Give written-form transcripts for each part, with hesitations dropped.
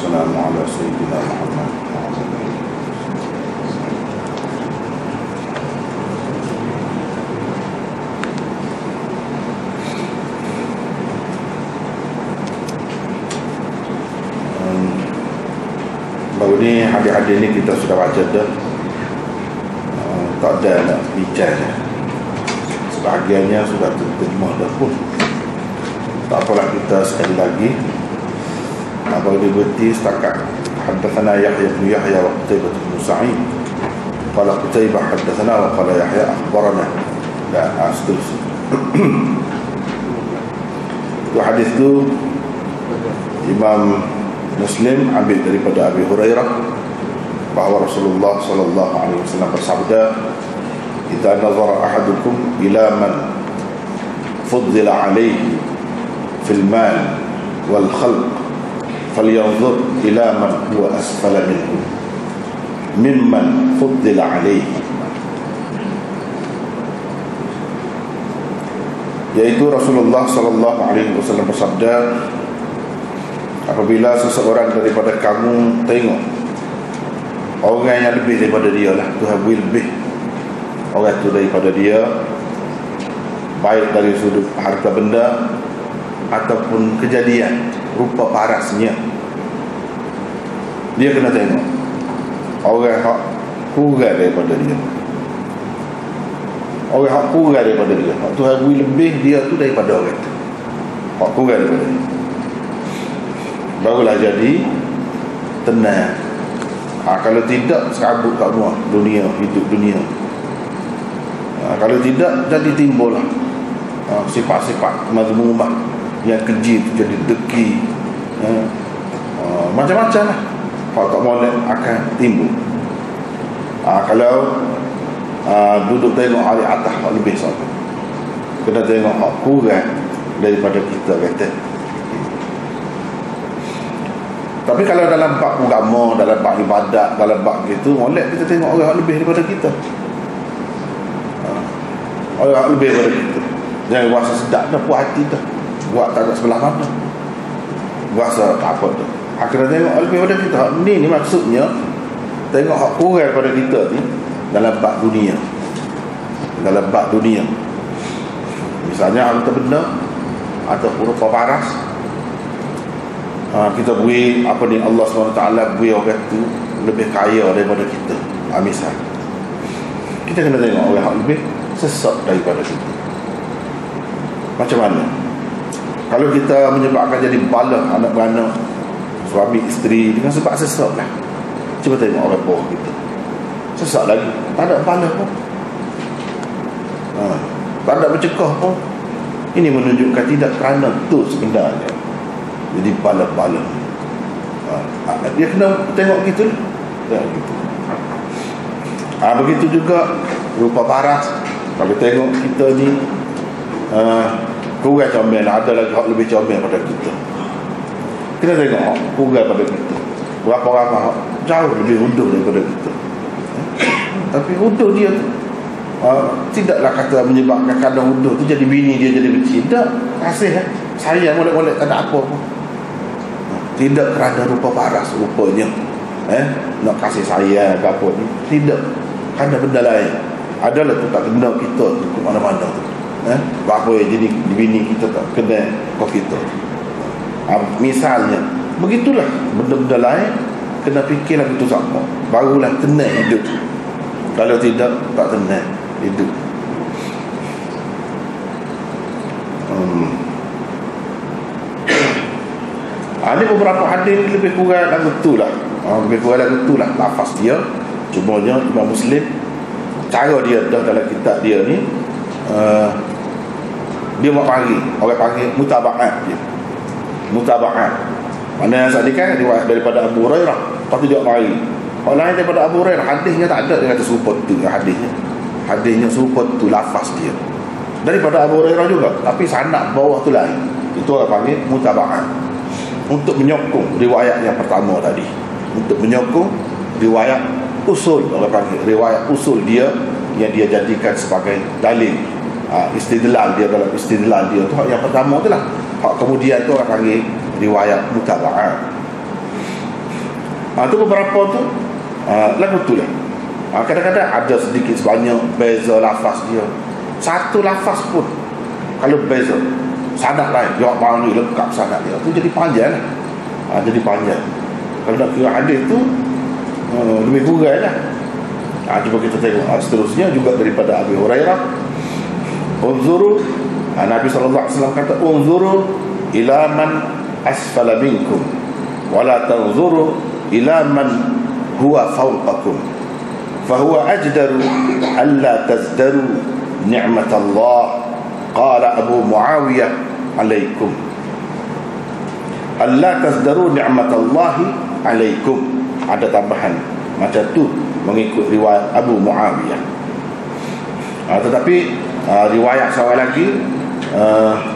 wassalamu ala sayyidina Muhammad. Baru ni hadis-hadis ni kita sudah baca dah. Tak ada nak bincang dah. Sebahagiannya sudah terjemah dah pun. Tak apalah kita sekali lagi baru diberti setakat haddatsana Yahya bin Yahya wa Qutaibah bin Sa'id qala Qutaibah haddatsana wa qala Yahya akhbarana dan seterusnya. Itu hadis tu Imam Muslim ambil daripada Abi Hurairah bahawa Rasulullah sallallahu alaihi wasallam bersabda, "Idza nazara ahadukum ila man fuddila alaihi fil mal wal khalq falyanzur ila man huwa asfala minhu mimman fuddila alaihi." Yaitu Rasulullah sallallahu alaihi wasallam bersabda, apabila seseorang daripada kamu tengok orang yang lebih daripada dia lah, Tuhan beri lebih orang tu daripada dia, baik dari sudut harta benda ataupun kejadian rupa parasnya, dia kena tengok orang yang kurang daripada dia, orang yang kurang daripada dia, Tuhan beri lebih dia tu daripada orang tu, kurang daripada dia, barulah jadi tenang. Kalau tidak, serabut kat luar dunia, hidup dunia. Kalau tidak, jadi timbullah sifat-sifat mazmumah yang keji tu jadi deki, macam-macam lah. Kalau tak molek akan timbul. Kalau duduk tengok hari atas lebih sampai, kena tengok kurang daripada kita kata. Tapi kalau dalam bab agama, dalam bab ibadat, dalam bab gitu, molek kita tengok orang lebih daripada kita. Orang lebih daripada kita. Jangan rasa sedap dah, puas hati dah, buat tak ada sebelah mana, rasa tak apa dah. Akhirnya tengok lebih daripada kita. Ni maksudnya tengok hak kurang daripada kita ni dalam bab dunia. Dalam bab dunia, misalnya harta benda ataupun rupa paras, kita beri apa ni, Allah SWT beri orang tu lebih kaya daripada kita, misal kita kena tengok orang yang lebih sesak daripada kita. Macam mana kalau kita menyebabkan jadi bala anak beranak, suami isteri dengan sebab sesak lah. Cuba tengok orang bawah kita sesak lagi, tak ada bala pun, tak ada bercekah pun. Ini menunjukkan tidak kerana tu sebenarnya jadi bala-bala. Dia kena tengok gitu lah. Tengok gitu. Begitu juga rupa paras. Kalau tengok kita ni kurang comel, ada lagi lebih comel pada kita, kena tengok kurang pada kita. Berapa orang jauh lebih undur daripada kita, tapi undur dia tu tidaklah kata menyebabkan kadang undur tu jadi bini dia jadi benci. Tak, kasih sayang molek-molek, tak ada apa pun. Tidak kerana rupa paras rupanya nak kasih sayang ke apa ni, tidak, kerana benda lain. Adalah tu tak kena kita tu ke mana-mana tu, apa yang jadi bini kita tak kena ke kita. Misalnya begitulah, benda-benda lain kena fikirlah betul sama, barulah tenang hidup. Kalau tidak, tak tenang hidup. Ada beberapa hadis lebih kurang lagu tu lah, lebih kurang lagu tu lah lafaz dia. Cumanya Imam Muslim, cara dia dah dalam kitab dia ni, dia mau panggil, orang panggil mutaba'at dia. Mutaba'at mana yang tadi kan riwayat daripada Abu Hurairah, lepas tu dia mari orang lain daripada Abu Hurairah, hadisnya tak ada, dia kata serupa tu hadisnya serupa tu lafaz dia daripada Abu Hurairah juga, tapi sanad bawah tu lain. Itu orang panggil mutaba'at, untuk menyokong riwayat yang pertama tadi, untuk menyokong riwayat usul, orang panggil riwayat usul dia yang dia jadikan sebagai dalil, istidlal dia. Dalam istidlal dia tu yang pertama tu lah, kemudian tu orang panggil riwayat mutaba'at. Tu beberapa tu lagu tu lah. Kadang-kadang ada sedikit sebanyak beza lafaz dia. Satu lafaz pun kalau beza sanad lain, jawab mari lengkap sanad dia tu jadi panjang lah. Jadi panjang. Kalau nak kira hadis tu lebih kurang lah. Cuba kita tengok seterusnya juga daripada Abi Hurairah. Unzuru, Nabi SAW kata, unzuru ila man asfala minkum wala tanzuru ila man huwa fawqakum fahuwa ajdaru alla tazdaru ni'matallah. Qala Abu Muawiyah alaikum alla tazdaru ni'matallahi alaikum. Ada tambahan macam tu mengikut riwayat Abu Muawiyah. Tetapi riwayat seorang lagi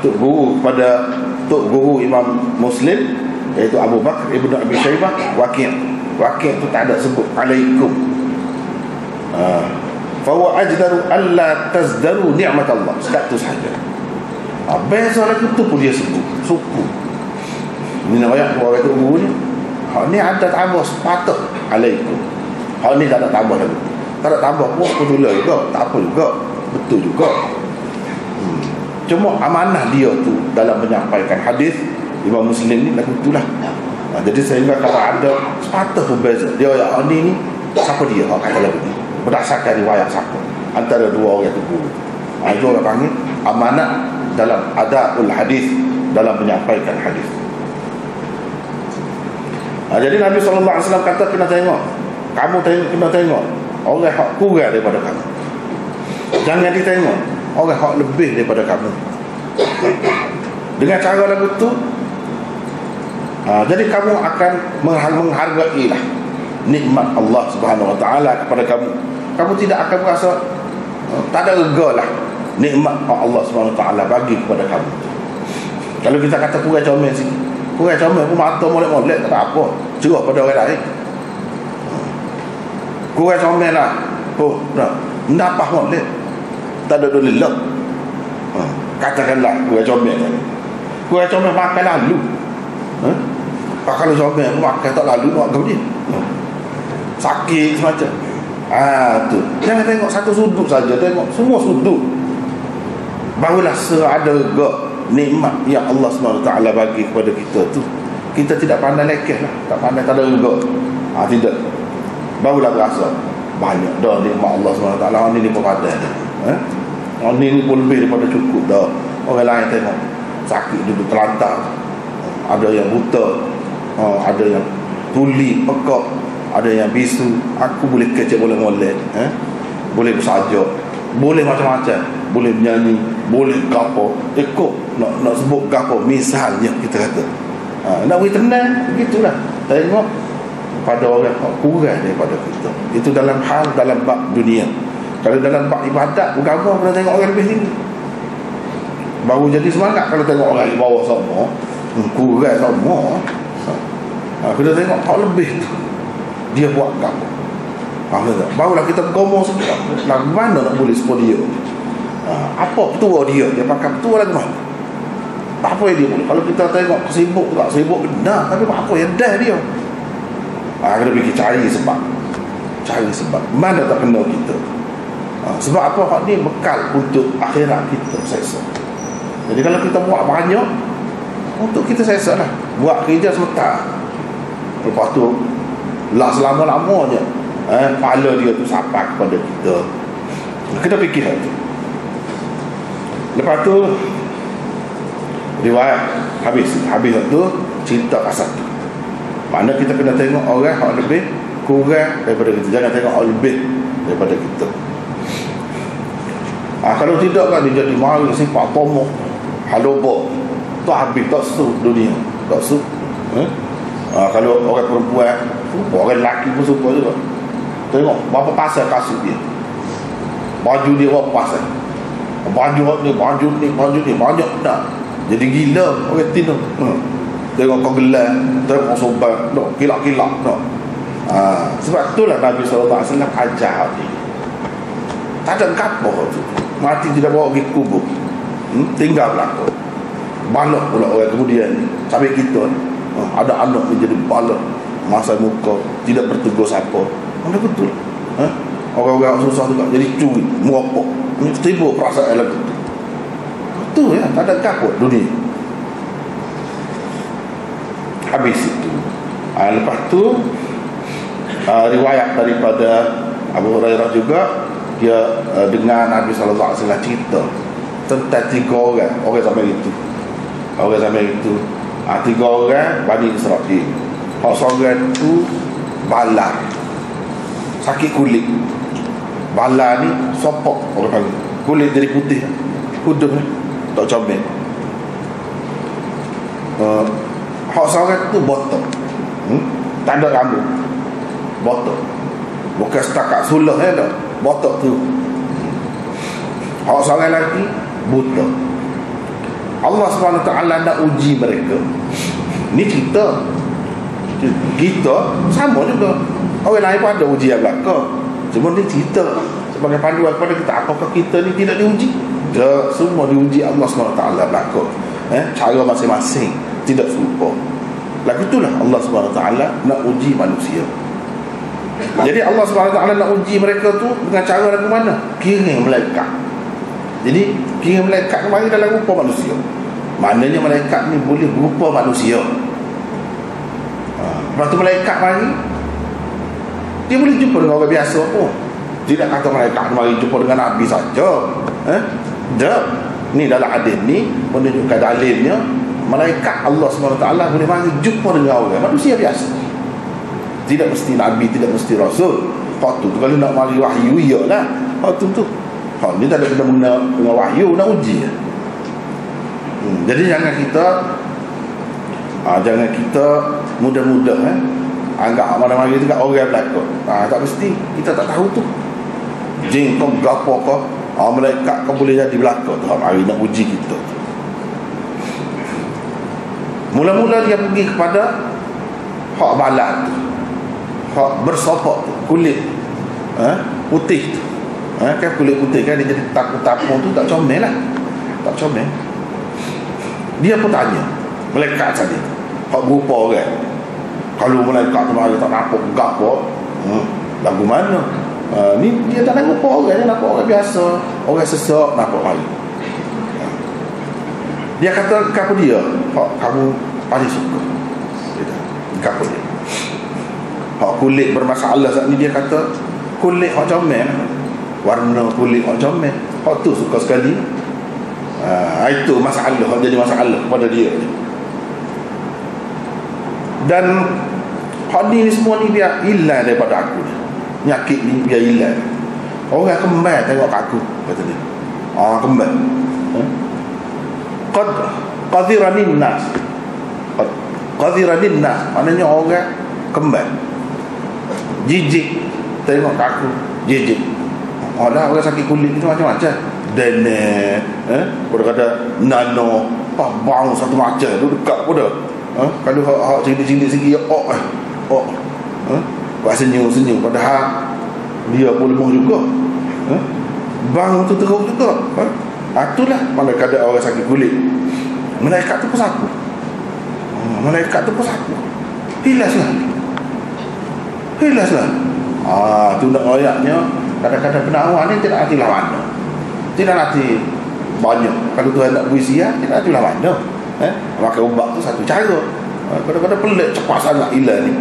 tok guru Imam Muslim, iaitu Abu Bakar Ibnu Abi Syaibah, Waqi' tu tak ada sebut alaikum. Fa huwa ajdaru alla tazdaru ni'matallah, sekat tu saja. Beza lagi tu pun dia sebut suku. Ini riwayat orang tu guru ni. Ni ada tambah sepatut alaikum. Ni tak ada tambah lagi. Tak ada tambah pun betul juga, tak apa juga, betul juga. Cuma amanah dia tu dalam menyampaikan hadis Imam Muslim ni lagu itulah. Jadi sehingga kalau ada sepatah berbeza, dia yang ni siapa dia kata lagu ni, berdasarkan riwayat siapa antara dua orang itu guru. Itu orang panggil amanah dalam adabul hadis, dalam menyampaikan hadis. Jadi Nabi SAW kata, kena tengok, kamu kena tengok orang yang kurang daripada kamu, jangan ditengok orang yang lebih daripada kamu. Dengan cara lagu tu, jadi kamu akan menghargai lah nikmat Allah Subhanahu Wa Taala kepada kamu. Kamu tidak akan merasa tak ada rega lah nikmat Allah Subhanahu Wa Taala bagi kepada kamu. Kalau kita kata kurang comel sini, kurang comel pun mata molek-molek tak ada apa, cerah pada orang lain. Kurang comel lah, mendapah molek, tak ada dolillah. Katakanlah kurang comel, kurang comel makan lalu. Kalau comel pun makan tak lalu, nak kau dia sakit semacam. Tu jangan tengok satu sudut saja, tengok semua sudut, barulah seada rega nikmat yang Allah SWT bagi kepada kita tu. Kita tidak pandai lekeh lah, tak pandai tak ada rega, tidak, barulah berasa banyak dah nikmat Allah SWT. Ni pun pandai ni pun lebih daripada cukup dah. Orang lain tengok sakit duduk terlantar, ada yang buta, ada yang tuli pekak, ada yang bisu. Aku boleh kecek, boleh molek, boleh bersajak, boleh macam-macam, boleh menyanyi, boleh gapo, ikut nak sebut gapo misalnya kita kata, nak beri tenang begitulah. Tengok pada orang kurang daripada kita. Itu dalam bab dunia. Kalau dalam bab ibadat agama, kena tengok orang lebih tinggi, baru jadi semangat. Kalau tengok orang di bawah semua, kurang semua, kita tengok orang lebih tu, dia buat apa, barulah kita gomong sikit. Mana nak boleh support dia, apa petua dia pakai petua lagi mana, tak apa yang dia boleh. Kalau kita tengok sibuk tak sibuk benar, tapi apa yang dah dia, kita pergi cari sebab mana tak kena kita. Sebab apa? Hak ni bekal untuk akhirat kita selesa. Jadi kalau kita buat banyak untuk kita selesa lah, buat kerja sebentar, lepas tu lah selama-lamanya pahala dia tu sampai kepada kita. Kita fikir tu. Lepas tu riwayat habis tu cerita pasal tu. Mana kita kena tengok orang yang lebih kurang daripada kita, jangan tengok orang lebih daripada kita. Kalau tidak kan dia jadi mari sifat tomok halobo tu, habis tak seru dunia, tak seru. Kalau orang perempuan, orang lelaki pun suka juga. Tengok berapa pasal kasut dia, baju dia berapa pasal, baju ni banyak dah, jadi gila orang tino. Tengok kau gelar, tengok sobat, kilak-kilak. Sebab itulah Nabi SAW ajar ni, tak ada kapal tu, mati tidak bawa pergi kubur, tinggal belakang. Balak pula orang kemudian sampai kita ada anak ni jadi balak, masa muka, tidak bertegur siapa. Mana betul? Orang-orang susah juga jadi curi, merokok, tiba perasaan lagu tu. Betul ya, tak ada kaput dunia. Habis itu. Lepas tu riwayat daripada Abu Hurairah juga, dia dengar Nabi SAW cerita tentang 3 orang sampai itu. Orang sampai itu 3 orang Bani Israel. Hak seorang tu bala, sakit kulit. Bala ni sopok orang panggil. Kulit jadi putih, hudung ni tak comel. Hak seorang tu botok, tak ada rambut, botok. Bukan setakat sulah ya tak, botok tu. Hak seorang lagi buta. Allah SWT nak uji mereka. Ni kita sama juga. Orang lain pun ada ujian belakang. Cuma dia cerita sebagai panduan kepada kita. Apakah kita ni tidak diuji? Tak, semua diuji Allah SWT belakang. Cara masing-masing tidak serupa. Lagu itulah Allah SWT nak uji manusia. Jadi Allah SWT nak uji mereka tu dengan cara lagu mana? Kirim malaikat. Jadi kirim malaikat kemari dalam rupa manusia. Maknanya malaikat ni boleh berupa manusia. Lepas tu malaikat mari, dia boleh jumpa dengan orang biasa pun. Tidak kata malaikat mari jumpa dengan Nabi saja. Tak. Ni dalam hadis ni menunjukkan dalilnya malaikat Allah SWT boleh mari jumpa dengan orang manusia biasa. Tidak mesti Nabi, tidak mesti Rasul. Hak tu kalau nak mari wahyu, iyalah. Hak tu. Hak ni tak ada kena dengan wahyu, nak uji. Jadi jangan kita mudah-mudah anggap mana-mana itu kat orang belakang. Tak mesti, kita tak tahu tu. Jin kau gapo kau, malaikat kau boleh jadi belakang tu. Hari nak uji kita. Mula-mula dia pergi kepada hak balat tu, hak bersopok tu, kulit putih tu. Kan kulit putih kan, dia jadi tapung tu tak comel lah. Tak comel. Dia pun tanya malaikat tadi, hak berupa orang. Kalau malaikat tu mari tak nampak gapo, lagu mana? Ni dia tak nampak orang, dia nampak orang biasa, orang sesak nampak mari. Dia kata apa dia? Hak kamu paling suka. Apa dia? Hak kulit bermasalah saat ni, dia kata kulit hak comel, warna kulit hak comel, hak tu suka sekali. Itu masalah, jadi masalah pada dia. Dan hak ni semua ni biar hilang daripada aku. Penyakit ni biar hilang. Orang kembal tengok aku, kata dia. Kembal. Qadhiranin nas. Qadhiranin nas, maknanya orang kembal. Jijik tengok aku, jijik. Orang sakit kulit itu macam-macam. Dan berkata nano bang satu macam tu dekat pun dah. Kalau hak cilik-cilik segi buat senyum-senyum, padahal dia pun lemah juga. Bang tu teruk juga. Itulah mana kadang orang sakit kulit. Malaikat tu pun sapu. Malaikat tu pun sapu. Hilaslah. Tu nak ayatnya. Kadang-kadang penawar ni tidak hati mana. Tidak hati banyak. Kalau Tuhan nak puisi tidak hati mana. Makan ubat tu satu cara. Kadang-kadang pelik cepat sangat ilah ni.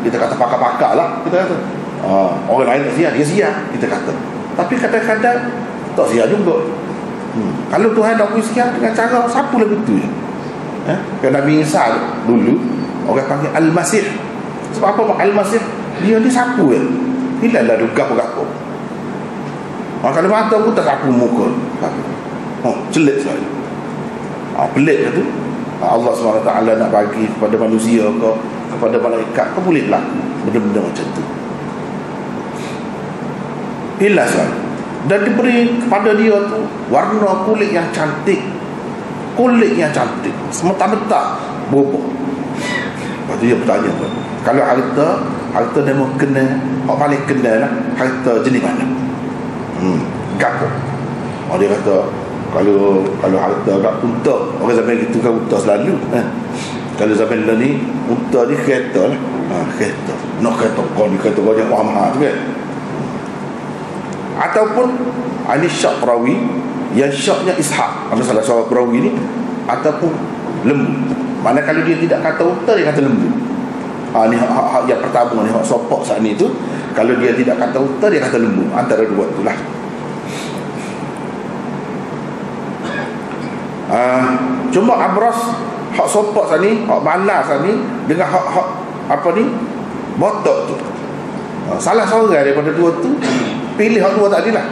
Kita kata pakar-pakar lah, kita kata. Orang lain tak siap, dia siap, kita kata. Tapi kadang-kadang tak siap juga. Kalau Tuhan nak puisi dengan cara sapu lagu tu je. Kan Nabi Isa dulu orang panggil Al-Masih. Sebab apa Al-Masih? Dia ni sapu je. Hilang lah duga apa-apa. Kalau mata pun tak sapu muka. Celik sekali. Pelik tu. Allah SWT nak bagi kepada manusia ke, kepada malaikat ke, boleh berlaku benda-benda macam tu. Hilang sekali. Dan diberi kepada dia tu warna kulit yang cantik. Kulit yang cantik, semata-mata berubah. Lepas tu dia bertanya, kalau harta dia mau kena, hak paling kena lah, harta jenis mana? Gapo? Dia kata kalau harta agak unta, orang sampai gitu kan unta selalu. Kalau zaman lah ni unta ni kereta lah, kereta nak kereta kau ni kereta kau yang mahal tu kan. Ataupun ini syak perawi yang syaknya Ishaq, ada salah seorang perawi ni, ataupun lembu. Mana kalau dia tidak kata unta, dia kata lembu. Ni hak yang pertama ni, hak sopok saat ni tu, kalau dia tidak kata unta, dia kata lembu. Antara dua itulah. Cuma abras hak sopok saat ni, hak balas saat ni, dengan hak apa ni, botok tu, salah seorang daripada dua tu pilih hak dua tadi lah.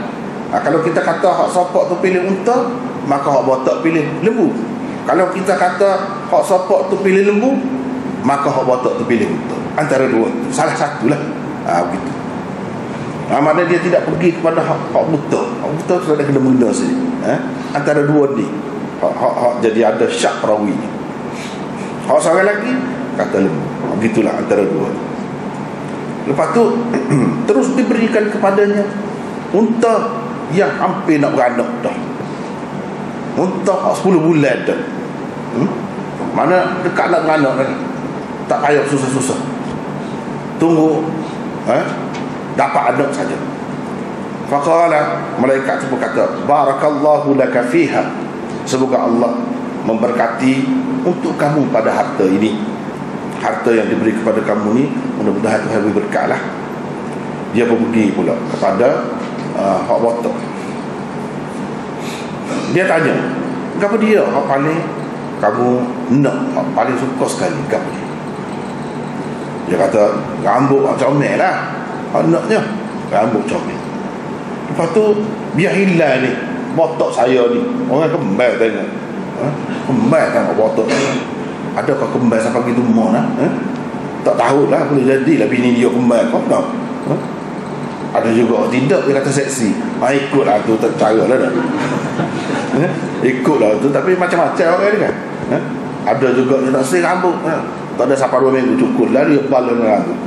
Kalau kita kata hak sopok tu pilih unta, maka hak botok pilih lembu. Kalau kita kata hak sopok tu pilih lembu, maka hak botok tu pilih unta. Antara dua tu, salah satu lah. Begitu. Maknanya dia tidak pergi kepada hak buta. Hak buta tu ada kena benda sini. Antara dua ni, hak jadi ada syak perawi. Hak seorang lagi kata lembu. Begitulah antara dua. Lepas tu terus diberikan kepadanya unta yang hampir nak beranak dah. Unta 10 bulan dah. Mana dekat nak beranak dah. Tak payah susah-susah. Tunggu dapat anak saja. Faqala, malaikat tu berkata, barakallahu laka fiha. Semoga Allah memberkati untuk kamu pada harta ini. Harta yang diberi kepada kamu ni, mudah-mudahan Tuhan beri berkat lah. Dia pun pergi pula kepada hak botok. Dia tanya, kenapa dia hak paling kamu nak, hak paling suka sekali, kenapa dia? Dia kata, rambut hak comel lah, hak naknya rambut comel. Lepas tu biar hilang ni botok saya ni. Orang kembal tengok, kembal tengok botok saya. Adakah kembal sampai begitu mohon lah? Tak tahulah, boleh jadilah bini dia kembal. Kau tahu? Ada juga tidak, dia kata seksi. Ikutlah tu, tak cara lah dah. Ikutlah tu, tapi macam-macam orang ni kan. Ada juga dia tak sering rambut. Tak ada sampai 2 minggu cukup lah dia kepala dengan rambut.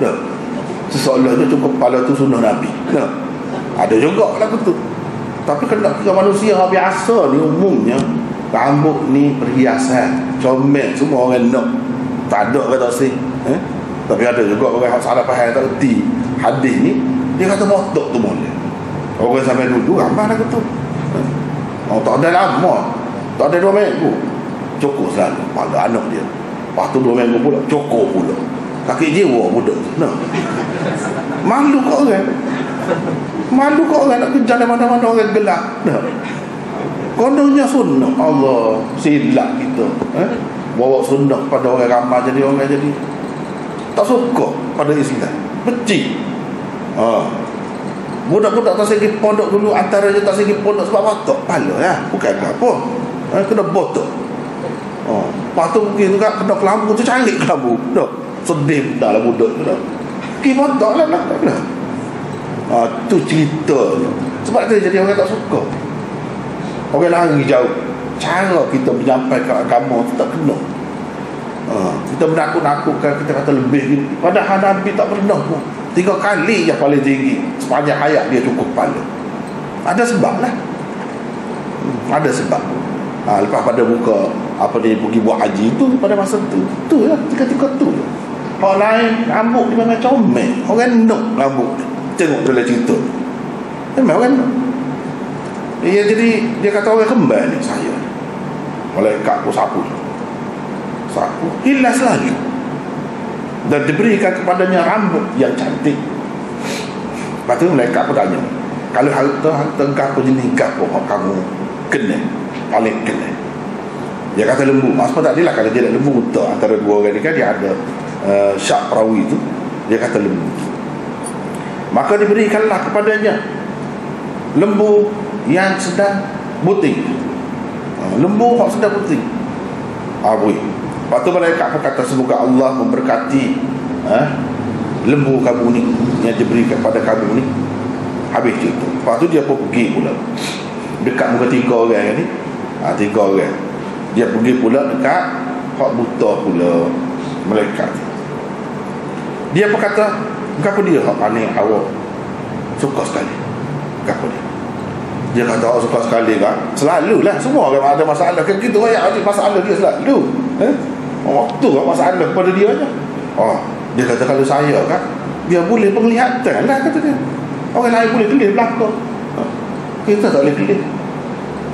Seseolah tu cukup kepala tu sunnah Nabi. Ada juga lagu tu. Tapi kena kira manusia biasa ni umumnya, rambut ni perhiasan, comel, semua orang nak. Tak ada kata sih. Tapi ada juga orang yang salah faham, tak erti hadis ni, dia kata botok tu boleh. Orang sampai dulu ramai lagu tu. Tak ada lama, tak ada 2 minggu, cukup selalu pada anak dia. Lepas tu 2 minggu pula cukup pula. Kaki jiwa budak tu. Malu kau orang. Malu kau orang nak kerja mana-mana orang gelap. Kononnya sunnah. Allah silap kita, bawa sunnah pada orang ramai, jadi orang jadi tak suka pada Islam, benci. Budak-budak tak segi pondok dulu, antaranya tak segi pondok sebab botok pala ya, bukan apa, kena botok. Lepas tu mungkin juga kena kelambu tu, cari kelambu dah, sedih dah lah budak tu dah pergi botok lah. Tu ceritanya. Sebab tu jadi orang tak suka, orang lari jauh. Cara kita menyampaikan agama tu tak kena. Kita menakut-nakutkan, kita kata lebih ni. Padahal Nabi tak pernah pun 3 kali yang paling tinggi sepanjang hayat dia cukup kepala. Ada sebab lah. Ada sebab. Lepas pada buka apa dia pergi buat haji tu, pada masa tu lah, ketika tu orang lain rambut dia memang comel, orang nak rambut. Tengok dalam cerita memang orang nak. Jadi dia kata orang kembal ni saya, malaikat pun sapu hilas lagi, dan diberikan kepadanya rambut yang cantik. Lepas tu malaikat pun tanya, kalau harta apa jenis apa kamu kena, paling kena? Dia kata lembu. Maksudnya tak adalah kalau dia nak lembu unta. Antara dua orang ni kan dia ada syak perawi tu, dia kata lembu. Maka diberikanlah kepadanya lembu yang sedang buting. Lembu yang sedang buting. Lepas tu malaikat pun kata, semoga Allah memberkati lembu kamu ni yang diberikan kepada kamu ni. Habis cerita. Lepas tu dia pun pergi pula dekat muka 3 orang ni. 3 orang. Dia pergi pula dekat hak buta pula malaikat. Dia pun kata, kenapa dia hak panik awak suka sekali? Kenapa dia? Dia kata awak suka sekali kan? Selalulah semua orang ada masalah kan gitu, ada masalah dia selalu. Waktu masalah kepada dia je. Dia kata kalau saya kan, dia boleh penglihatan lah kata dia. Orang lain boleh kelih belakang, kita tak boleh kelih.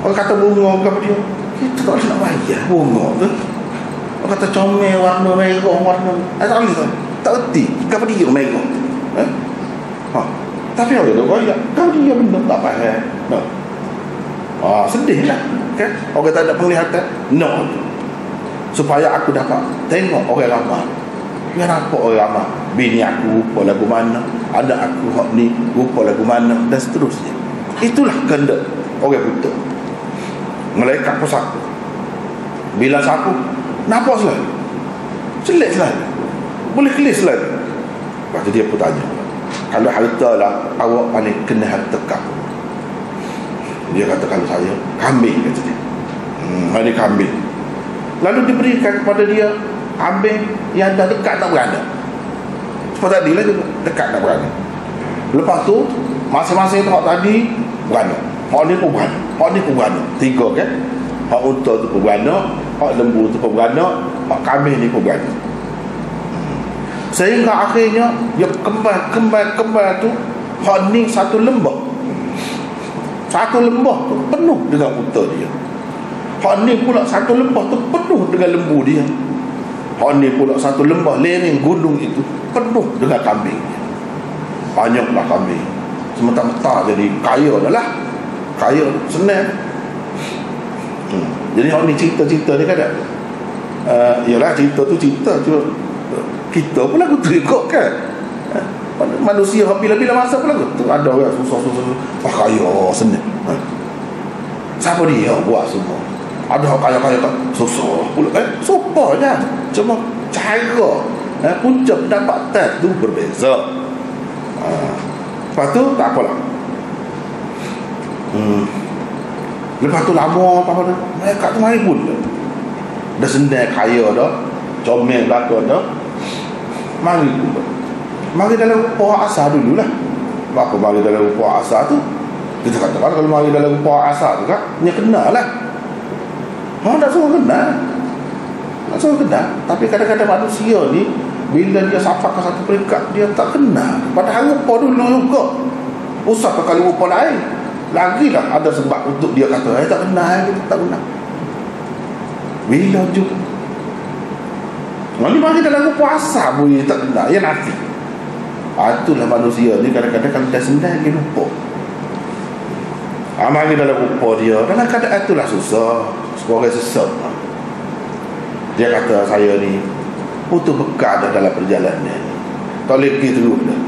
Orang kata bunga kepada dia, kita tak boleh nak bayar bunga tu. Orang kata comel warna merah, warna tak boleh tak erti kepada dia merah. Tapi orang tu bayar kepada dia benda tak faham. Sedih lah kan? Orang tak ada penglihatan. Supaya aku dapat tengok orang ramai. Biar nampak orang ramai. Bini aku rupa lagu mana, anak aku hak ni rupa lagu mana, dan seterusnya. Itulah kehendak orang buta. Malaikat pun sapu. Bila sapu, nampak selalu, celik selalu, boleh kelis selalu. Lepas tu dia pun tanya, kalau harta lah awak paling kena harta kamu? Dia kata kalau saya kambing, kata dia. Ada kambing. Lalu diberikan kepada dia kambing yang dah dekat tak beranak. Seperti tadi lah juga, dekat tak beranak. Lepas tu masing-masing tempat tadi beranak. Hak ni pun beranak, hak ni pun beranak. 3 kan. Hak unta tu pun beranak, hak lembu tu pun beranak, hak kambing ni pun beranak. Sehingga akhirnya dia kembal tu, hak ni satu lembah. Satu lembah tu penuh dengan unta dia. Hak ni pula satu lembah tu penuh dengan lembu dia. Hak ni pula satu lembah lereng gunung itu penuh dengan kambing. Banyaklah kambing. Sementara jadi kaya dah lah. Kaya senang. Jadi hak ni cerita-cerita dia kan. Yalah cerita tu cerita. Kita pun lagu tu ikut kan. Manusia bila-bila masa pun lagu tu. Ada orang susah-susah. Kaya senang. Siapa dia buat semua? Ada orang kaya-kaya kan susah pula. Supa je. Cuma cara punca pendapatan tu berbeza. Lepas tu tak apalah. Lepas tu lama apa-apa tu, mereka tu mari pun dah senang kaya dah, comel belakang dah. Mari pun, mari dalam rupa asal dululah. Apa mari dalam rupa asal tu? Kita katakan kalau mari dalam rupa asal tu kan, dia kenal lah. Tak semua kenal. Tak semua kenal. Tapi kadang-kadang manusia ni, bila dia sampai ke satu peringkat, dia tak kenal. Padahal rupa dulu juga. Usah kali rupa lain. Lagilah ada sebab untuk dia kata, tak kenal, kita tak kenal. Bila juga. Ni mari dalam rupa asal pun dia tak kenal. Ya nanti. Itulah manusia ni kadang-kadang kalau dah senang, dia lupa. Mari dalam rupa dia, dalam keadaan itulah susah. Orang sesat. Dia kata saya ni putus bekal dah dalam perjalanan ni. Tak boleh pergi terus dah.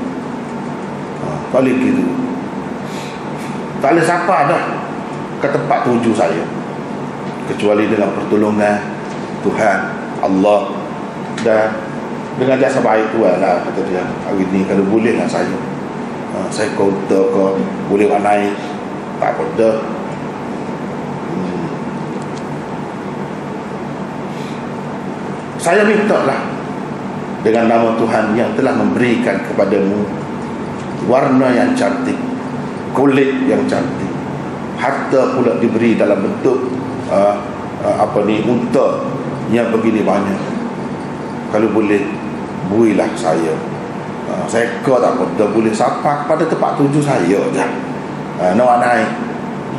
Tak boleh pergi terus. Tak boleh sampai dah ke tempat tuju saya, kecuali dengan pertolongan Tuhan Allah. Dan dengan jasa baik Tuhan lah, kata dia. Hari ni kalau boleh lah saya counter ke, boleh naik, tak apa dah. Saya minta lah dengan nama Tuhan yang telah memberikan kepadamu warna yang cantik, kulit yang cantik, harta pula diberi dalam bentuk unta yang begini banyak. Kalau boleh builah saya. Saya tak apa, dah boleh sampai pada tempat tuju saya je. Nak naik,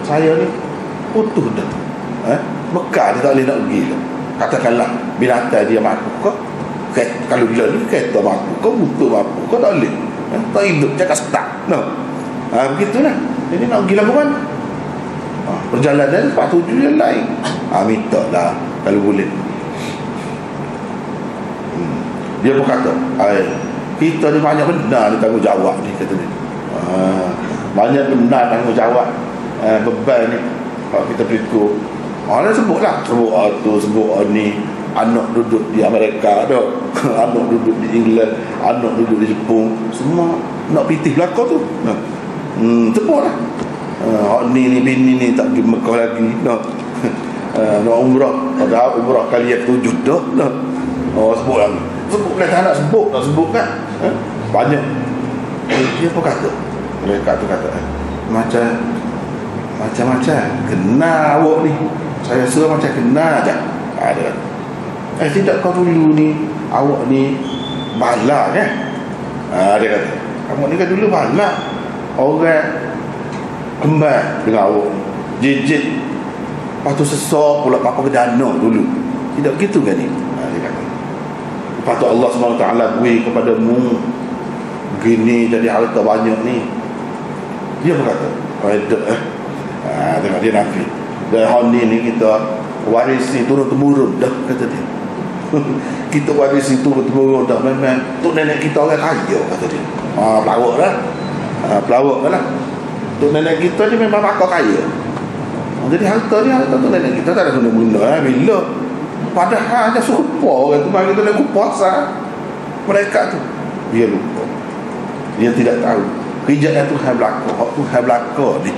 saya ni putus dah. Bekal dia tak boleh nak pergi dah. Katakanlah binatang dia mampu ke, kalau bila ni kereta mampu ke, butuh mampu ke, tak boleh. Tak hidup, cakap start. Begitulah. Jadi nak pergi lagu mana? Perjalanan tempat tuju yang lain. Minta lah kalau boleh. Dia pun kata, kita ni banyak benar ni tanggungjawab ni, kata dia. Banyak benar tanggungjawab, beban ni kalau kita berikut. Dia sebutlah, sebut tu, sebut ni, anak duduk di Amerika dah, anak duduk di England, anak duduk di Jepun, semua nak pitih belakang tu. Sebutlah. Ni bini ni tak pergi Mekah lagi, nak umrah, pada umrah kali yang 7 dah. Sebut lagi. Sebut lah, tak nak sebut, tak sebut kan. Banyak. Dia pun kata, mereka tu kata, macam-macam kenal awak ni. Saya rasa macam kenal je. Ada. Tidak, kau dulu ni, awak ni bala kan? Dia kata, awak ni kan dulu bala. Orang kembar dengan awak, jejit, lepas tu sesak pula apa ke dana dulu. Tidak begitu kan ni? Dia kata, lepas tu Allah SWT beri kepadamu gini, jadi harta banyak ni. Dia berkata, tengok dia nafi. Dan hari ni kita warisi turun-temurun dah, kata dia. Kita warisi turun-temurun dah. Memang tok nenek kita orang kaya, kata dia. Pelawak lah. Pelawak lah. Tok nenek kita ni memang bakal kaya. Jadi harta ni, harta tok nenek kita tak ada guna-guna. Bila? Padahal ada serupa orang tu bagi tu lagu puasa. Mereka tu dia lupa. Dia tidak tahu kerjaan Tuhan belaka. Hak Tuhan belaka ni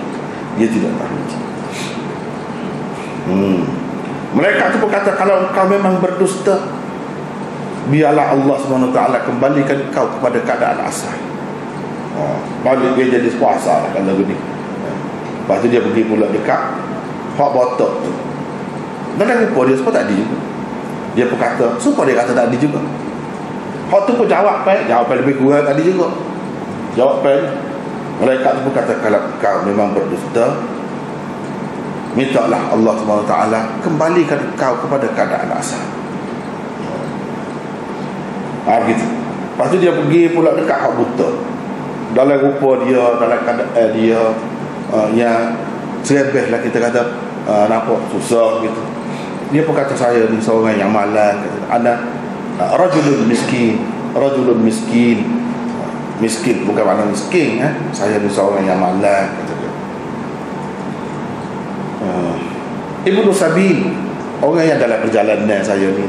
dia tidak tahu. Mereka tu berkata, kalau kau memang berdusta, biarlah Allah SWT kembalikan kau kepada keadaan asal. Balik dia jadi puasa lah kalau begini. Lepas tu dia pergi pula dekat hak botok tu. Dan dia lupa dia sebab tadi juga. Dia pun kata, supaya dia kata tadi juga. Hak tu pun jawapan lebih kurang tadi juga. Jawapan mereka tu pun kata, kalau kau memang berdusta, mintalah Allah SWT kembalikan kau kepada keadaan asal. Begitu. Lepas tu dia pergi pula dekat hak buta. Dalam rupa dia, dalam keadaan dia yang serebeh lah kita kata, nampak susah gitu. Dia pun kata, saya ni seorang yang malas. Ada rajulun miskin. Miskin bukan makna miskin, saya ni seorang yang malas, kata dia. Ibnu Sabil, orang yang dalam perjalanan saya ni,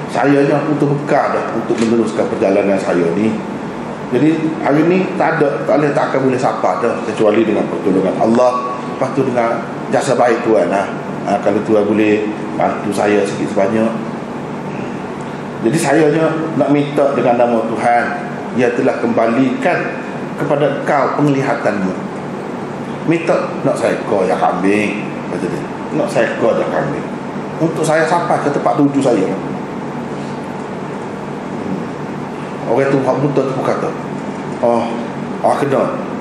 saya ni untuk bekal dah untuk meneruskan perjalanan saya ni. Jadi hari ni tak akan boleh sapa dah kecuali dengan pertolongan Allah. Lepas tu dengan jasa baik Tuhan lah. Kalau Tuhan boleh bantu saya sikit sebanyak. Jadi saya nak minta dengan nama Tuhan, Ia telah kembalikan kepada kau penglihatanmu. Minta nak seekor yang kambing, kata dia. Nak seekor yang kambing untuk saya sampai ke tempat tuju saya. Orang tu hak buta tu kata,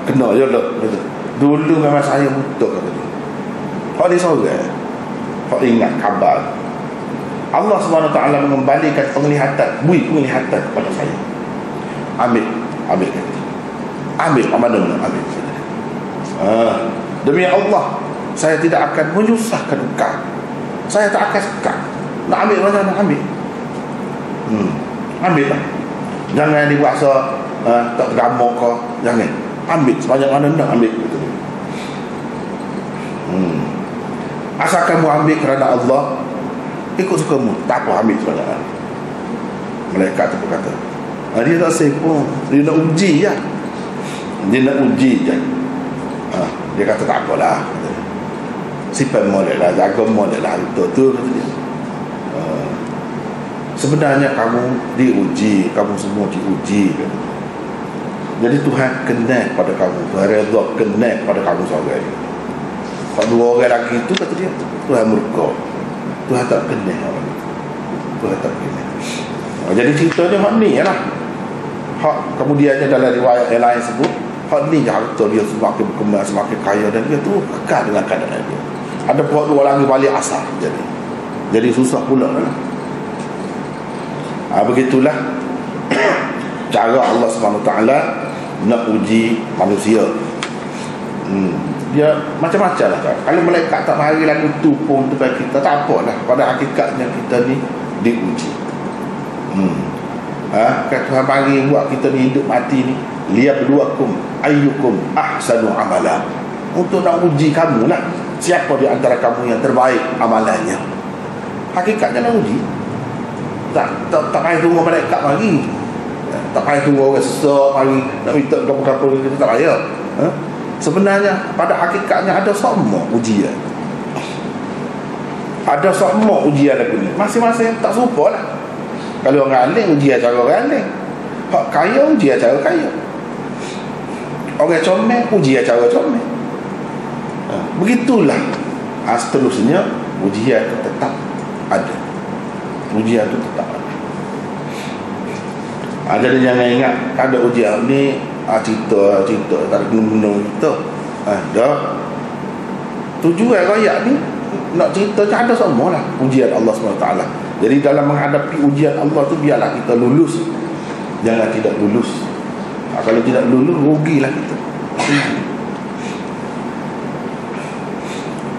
kena je lah, kata. Dulu memang saya buta, kata dia. Hak ni seorang hak ingat khabar Allah SWT mengembalikan penglihatan, beri penglihatan kepada saya. Ambil kata. Ambil mana ambil. Demi Allah, saya tidak akan menyusahkan engkau. Saya tak akan sekat. Nak ambil mana nak ambil. Ambil lah. Jangan dikuasa tak tergamuk kau. Jangan. Ambil sebanyak mana nak ambil. Asal kamu ambil kerana Allah, ikut sukamu, tak apa, ambil sebanyak mana. Malaikat tu berkata, dia tak sepung, dia nak uji je. Dia nak uji je. Dia kata tak apalah, simpan molek lah, jaga molek lah, betul-betul, kata dia. Sebenarnya kamu diuji, kamu semua diuji, kata dia. Jadi Tuhan kenal pada kamu, Tuhan redha kenal pada kamu seorang. Kalau dua orang lagi itu, kata dia, Tuhan murka, Tuhan tak kenal orang itu, Tuhan tak kenal. Jadi ceritanya hak ni lah. Hak kemudiannya dalam riwayat yang lain sebut, hak ni harta dia semakin berkembang, semakin kaya, dan dia tu kekal dengan keadaan dia. Ada buat dua lagi balik asal. Jadi susah pula lah. Begitulah cara Allah SWT nak uji manusia. Dia macam-macam lah. Kalau malaikat tak mari lagu tu pun depan kita, tak apalah. Pada hakikatnya kita ni diuji. Kata Tuhan bagi buat kita ni hidup mati ni, liyabluwakum ayyukum ahsanu amala. Untuk nak uji kamu lah, siapa di antara kamu yang terbaik amalannya. Hakikatnya nak uji. Tak payah tunggu malaikat mari. Tak payah tunggu orang sesak mari nak minta apa-apa, kita tak payah. Sebenarnya pada hakikatnya ada semua ujian. Ada semua ujian lagu ni. Masing-masing tak serupa lah. Kalau orang alim, ujian cara orang alim. Hak kaya, ujian cara kaya. Orang comel, ujian cara comel. Begitulah. Seterusnya ujian tetap ada. Ujian tu tetap ada. Jadi jangan ingat ada ujian ni cerita tak ada guna kita. Ada tujuan rakyat ni nak cerita macam ada semua lah ujian Allah SWT. Jadi dalam menghadapi ujian Allah tu biarlah kita lulus, jangan tidak lulus. Kalau tidak lulus rugilah kita.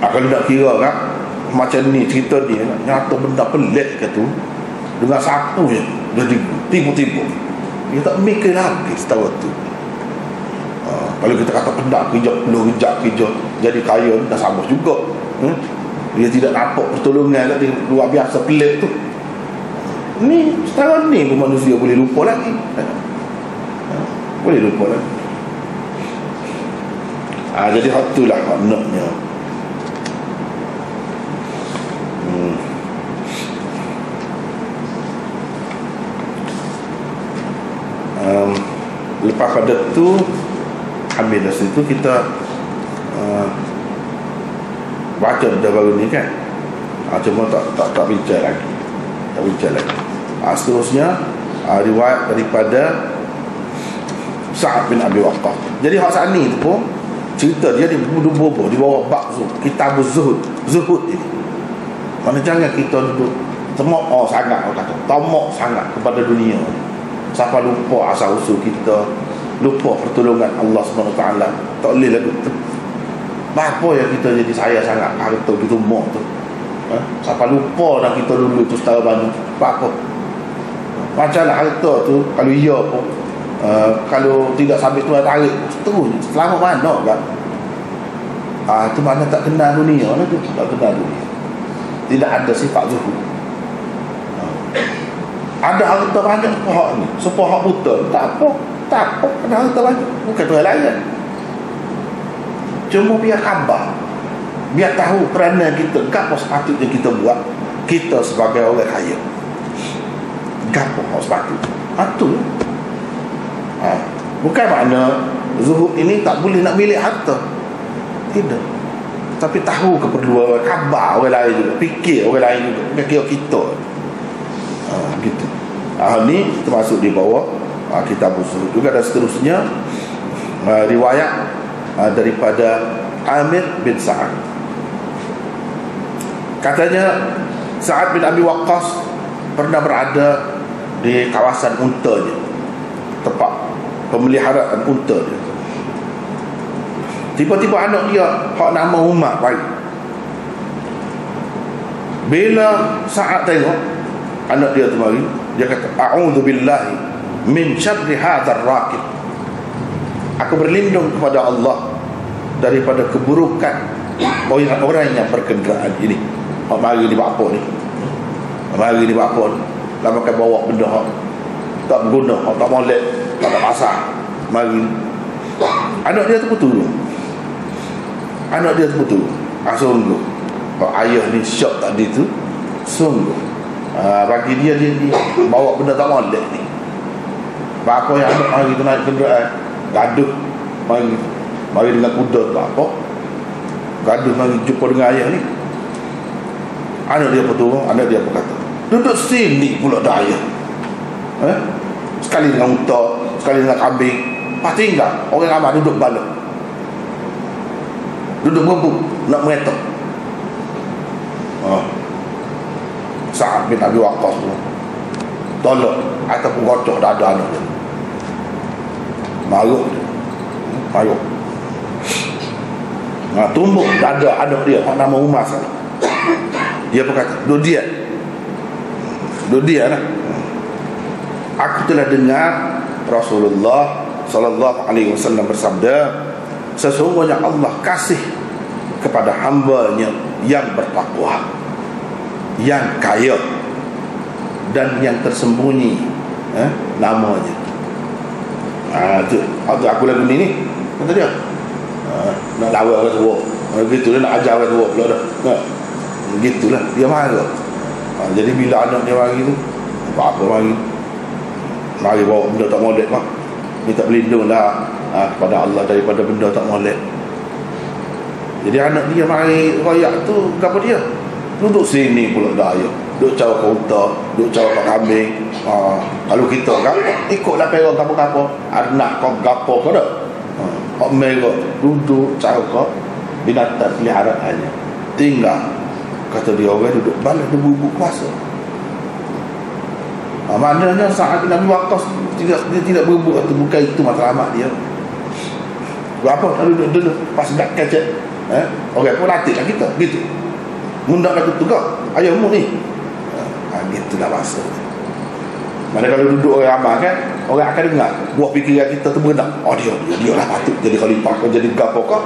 Kalau nak kira kan macam ni cerita ni nyata benda pelik ke tu dengan sapu je jadi tiba-tiba dia tak mikir lagi setahu tu. Kalau kita kata pendak kerja peluh kerja jadi kaya dah sama juga. Dia tidak nampak pertolongan tadi luar biasa pelik tu. Ni sekarang ni pun manusia boleh lupa lagi. Boleh lupa lagi. Jadi hak itulah maknanya. Lepas pada tu habis dari situ kita baca dah baru ni kan. Cuma tak bincang lagi. Seterusnya riwayat daripada Sa'ad bin Abi Waqqas. Jadi hak sani tu pun cerita dia di bobo di bawah bab kitab zuhud ini. Mana jangan kita duduk temok sangat, orang kata tamak sangat kepada dunia. Siapa lupa asal usul kita, lupa pertolongan Allah SWT, tak boleh lagu tu. Apa yang kita jadi saya sangat harta gitu mok tu. Siapa lupa dah kita dulu tu setara mana. Apa? Macamlah harta tu kalau iya pun kalau tidak sampai tu tarik terus selamat mana kan. Itu mana tak kenal dunia lah tu, tak kenal dunia. Tidak ada sifat zuhud. Ada harta banyak pohon ni, sepohon buta tak apa, ada harta banyak bukan tu lain. Cuma biar khabar, biar tahu kerana kita gapo sepatutnya kita buat, kita sebagai orang kaya gapo sepatutnya. Itu bukan makna zuhud ini tak boleh nak milik harta, tidak. Tapi tahu keperluan, khabar orang lain juga, fikir orang lain juga, bukan kira kita. Gitu. Ni termasuk di bawah kitab zuhud juga. Dan seterusnya riwayat daripada Amir bin Sa'ad, katanya Sa'ad bin Abi Waqqas pernah berada di kawasan untanya, tempat pemeliharaan unta dia. Tiba-tiba anak dia hak nama Umar baik. Bila Sa'ad tengok anak dia tu mari, dia kata a'udzubillahi min syarri hadzal raqib. Aku berlindung kepada Allah daripada keburukan orang yang berkenderaan ini. Hak mari di apa ni? Mari di apa ni? Lama kan bawa benda hak tak berguna, hak tak molek, tak ada pasal. Mari anak dia tu betul. Anak dia tu betul. Sungguh ayah ni syok tadi tu, sungguh bagi dia bawa benda tak molek ni. Apa yang anak mari tu naik kenderaan gaduh, mari dengan kuda tu apa, gaduh mari jumpa dengan ayah ni. Anak dia betul, anak dia apa kata, duduk sini pula dah ayah. Sekali dengan unta, sekali dengan kambing, pas tinggal orang ramai duduk balok, duduk berebut nak mengetok. Sa'ad bin Abi Waqqas tu tolak ataupun gocok dada anak dia, maruk tumbuk dada anak dia hak nama Umar sana. Dia berkata, duduk dia lah. Aku telah dengar Rasulullah sallallahu alaihi wasallam bersabda, sesungguhnya Allah kasih kepada hamba-Nya yang bertakwa, yang kaya dan yang tersembunyi namanya. Tu aku lagu ni kata dia nak lawan orang tua, gitu lah, nak ajar orang tua pula dah. Begitulah dia marah. Jadi bila anak dia mari tu, apa mari bawa benda tak molek mah, minta berlindung lah kepada Allah daripada benda tak molek. Jadi anak dia mari royak tu, apa dia duduk sini pula dah ayah. duk cawa kota, duk cawa kambing. Kalau kita kan ikutlah perang gapo-gapo, anak kau gapo kau dak. Hak mereka duduk cawa binatang peliharaannya. Tinggal kata dia orang duduk balas dia bubuk kuasa. Maknanya saat Nabi Waqqas dia tidak berebut atau bukan itu matlamat dia. Berapa kalau duduk dulu pas nak kacet orang pun latihlah kita gitu. Mundak lagu tu kau ayahmu ni. Gitu dah masa. Mana kalau duduk orang ramai kan, orang akan dengar buah fikiran kita tu berenang. Dia lah patut jadi khalifah, kau jadi gapo kau.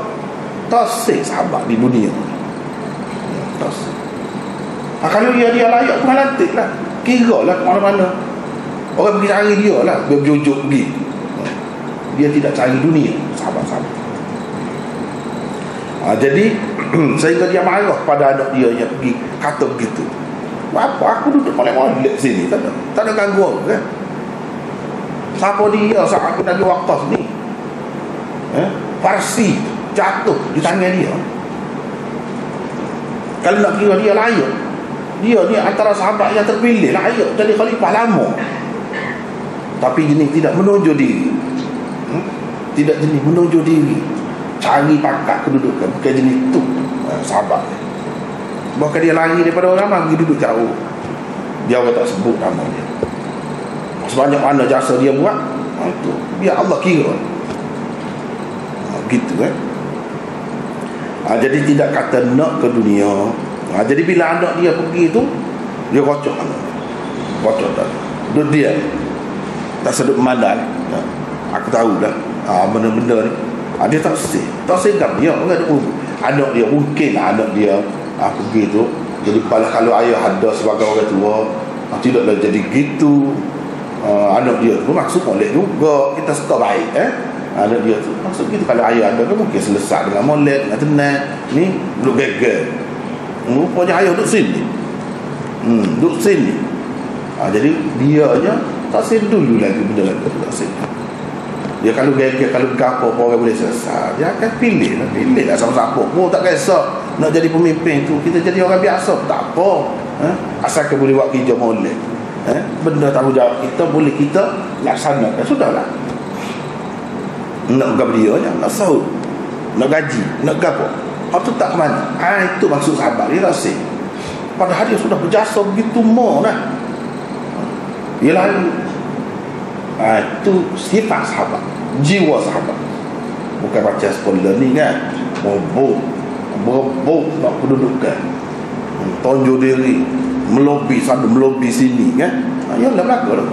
Tasik sahabat di dunia. Tasik. Kalau dia layak Tuhan lantik lah. Kira lah mana-mana. Orang pergi cari dia lah, dia berjujuk pergi. Dia tidak cari dunia, sahabat-sahabat. Jadi sehingga dia marah pada anak dia yang pergi kata begitu. Apa aku duduk molek-molek sini, tak ada gangguan kan? Siapa dia saat aku Nabi Waqqas ni? Parsi jatuh di tangan dia. Kalau nak kira dia layak, dia ni antara sahabat yang terpilih, layak jadi khalifah lama. Tapi jenis tidak menonjol diri. Tidak jenis menonjol diri, cari pangkat kedudukan, bukan jenis tu sahabat. Bahkan dia lari daripada orang ramai, pergi duduk jauh. Dia orang tak sebut nama dia. Sebanyak mana jasa dia buat, itu biar Allah kira. Gitu kan. Jadi tidak kata nak ke dunia. Jadi bila anak dia pergi tu, dia kocok anak. Kocok dah. Duduk dia tak sedut memandang. Aku tahu dah benda-benda ni. Dia tak segam dia. Anak dia mungkin anak dia pergi tu. Jadi kalau ayah ada sebagai orang tua, tidaklah jadi gitu. Anak dia tu maksud molek juga, kita suka baik anak dia tu maksud gitu. Kalau ayah ada kan mungkin selesai dengan molek, dengan tenang. Ni duduk geger. Rupanya ayah duduk sini. Duduk sini. Jadi dia aja tak sedul lagi benda lagi tak sedul. Dia kalau geger, kalau gapo orang boleh selesai, dia akan pilih lah sama-sama. Tak kisah nak jadi pemimpin tu, kita jadi orang biasa tak apa. Asalkan boleh buat kerja molek. Benda tanggungjawab kita boleh kita laksanakan, sudahlah. Nak gapo dia je, nak sahut, nak gaji, nak gapo. Hak tu tak ke mana. Itu maksud sahabat dia rasa. Padahal dia sudah berjasa begitu more dah. Dia lalu. Itu sifat sahabat, jiwa sahabat. Bukan macam spoiler ni kan, berebut nak kedudukan, tonjol diri, melobi sana melobi sini kan. Yang dah berlaku dah.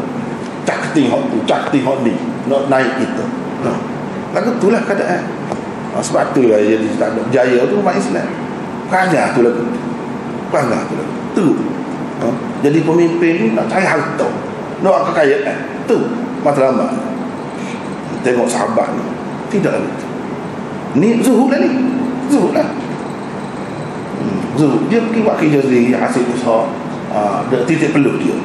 Cak tengok tu, cak tengok ni, nak naik kita. Lagu itulah keadaan. Sebab tu lah jadi tak ada berjaya tu umat Islam. Perangai tu lagu. Perangai tu lagu. Tu. Jadi pemimpin ni nak cari harta, nak kekayaan. Tu matlamat. Tengok sahabat ni tidak begitu. Ni zuhud lah ni. Zuhud lah. Zuhud. Dia pergi buat kerja sendiri, hasil usaha. Titik peluk dia.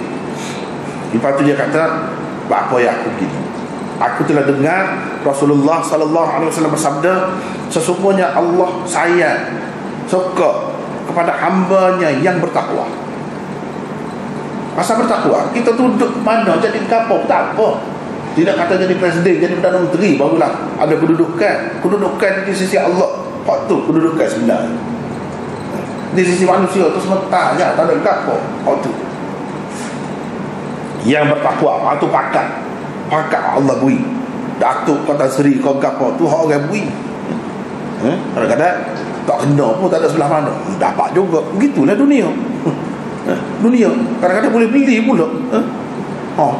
Lepas tu dia kata, apa yang aku gini? Aku telah dengar Rasulullah sallallahu alaihi wasallam bersabda, sesungguhnya Allah sayang, suka kepada hamba-Nya yang bertakwa. Asal bertakwa, kita duduk mana jadi kapal tak apa. Tidak kata jadi presiden, jadi Perdana Menteri barulah ada kedudukan di sisi Allah. Hak tu kedudukan sebenarnya. Di sisi manusia tu sementara je, tak ada kapal. Hak tu. Yang bertakwa, tu pakat Allah bui. Datuk kata Seri kau kapal tu hak orang bui. Kadang-kadang tak kena pun, tak ada sebelah mana. Dapat juga. Begitulah dunia. Dunia kadang-kadang boleh pilih pula.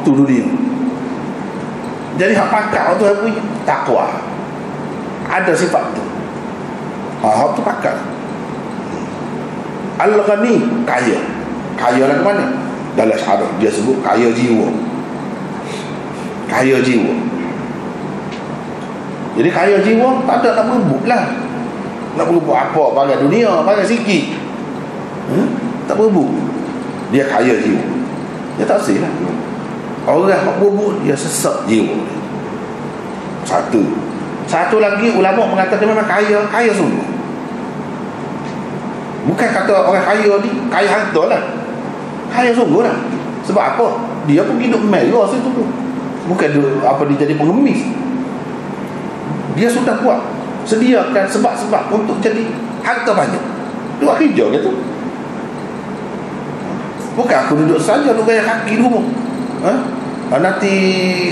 Tu dunia. Jadi hak pakar tu apa? Takwa. Ada sifat tu. Hak tu pakar. Al-Ghani kaya. Kaya lah ke mana? Dalam syarat dia sebut kaya jiwa. Kaya jiwa. Jadi kaya jiwa tak ada nak berebut lah. Nak berebut apa? Bagai dunia, bagai sikit. Tak berebut. Dia kaya jiwa. Dia tak sih lah. Orang yang berebut, dia sesak jiwa. Satu lagi ulama mengatakan memang kaya sungguh. Bukan kata orang kaya ni kaya harta lah. Kaya sungguh lah. Sebab apa? Dia pun hidup merah situ tu. Bukan dia jadi pengemis. Dia sudah buat, sediakan sebab-sebab untuk jadi harta banyak. Dia buat kerja gitu. Bukan aku duduk saja duduk gaya kaki di rumah. Nanti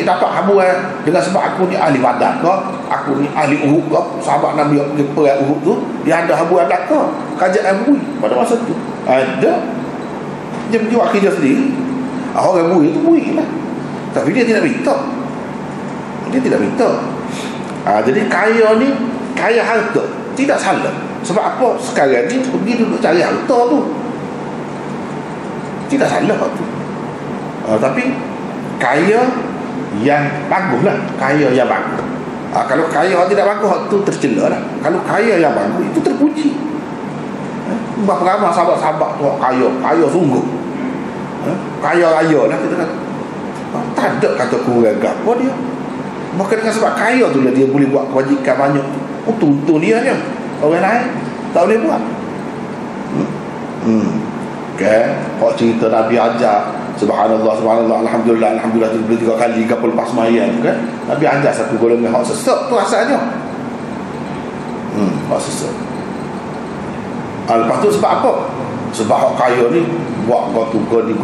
dapat habuan dengan sebab aku ni ahli badan ke, aku ni ahli Uhud ke, sahabat Nabi yang pergi perang Uhud tu, dia ada habuan belaka kerajaan bui pada masa tu. Ada. Dia pergi buat kerja sendiri. Orang bui tu bui lah. Tapi dia tidak minta. Dia tidak minta. Jadi kaya ni, kaya harta tidak salah. Sebab apa? Sekarang ni pergi duduk cari harta tu tidak salah tu. Tapi kaya yang bagus lah. Kaya yang bagus. Kalau kaya tidak bagus tu tercela lah. Kalau kaya yang bagus itu terpuji. Berapa ramai sahabat-sahabat tu kaya sungguh. Kaya raya lah kita kata. Tak ada kata kurang apa dia. Maka dengan sebab kaya tu lah dia boleh buat kewajikan banyak. Tuntun dia ni. Orang lain tak boleh buat. Okay. Kalau cerita Nabi ajar, subhanallah, subhanallah, alhamdulillah, alhamdulillah, tu boleh 3 kali ke lepas sembahyang kan. Nabi ajar satu golongan hak sesat tu asalnya. Hak sesat. Lepas tu sebab apa? Sebab hak kaya ni buat gotu-goni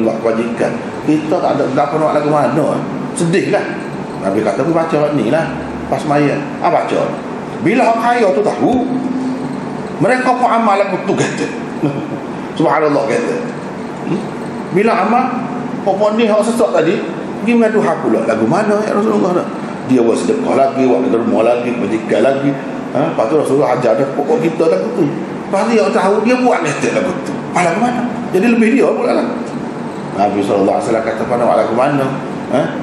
buat kewajikan. Kita tak ada berapa nak lagu mana. Sedih lah. Nabi kata aku baca ni lah pas sembahyang. Baca. Bila hak kaya tu tahu, mereka pun amal lagu tu kata. Subhanallah kata. Bila amal pokok ni hak sesat tadi pergi mengadu hak pula lagu mana ya Rasulullah. Dia buat sedekah lagi, buat derma lagi, kebajikan lagi. Lepas tu Rasulullah ajar dah pokok kita lagu tu. Lepas dia tahu dia buat kata lagu tu. Lagu mana? Jadi lebih dia pula lah. Nabi SAW kata pada lagu mana?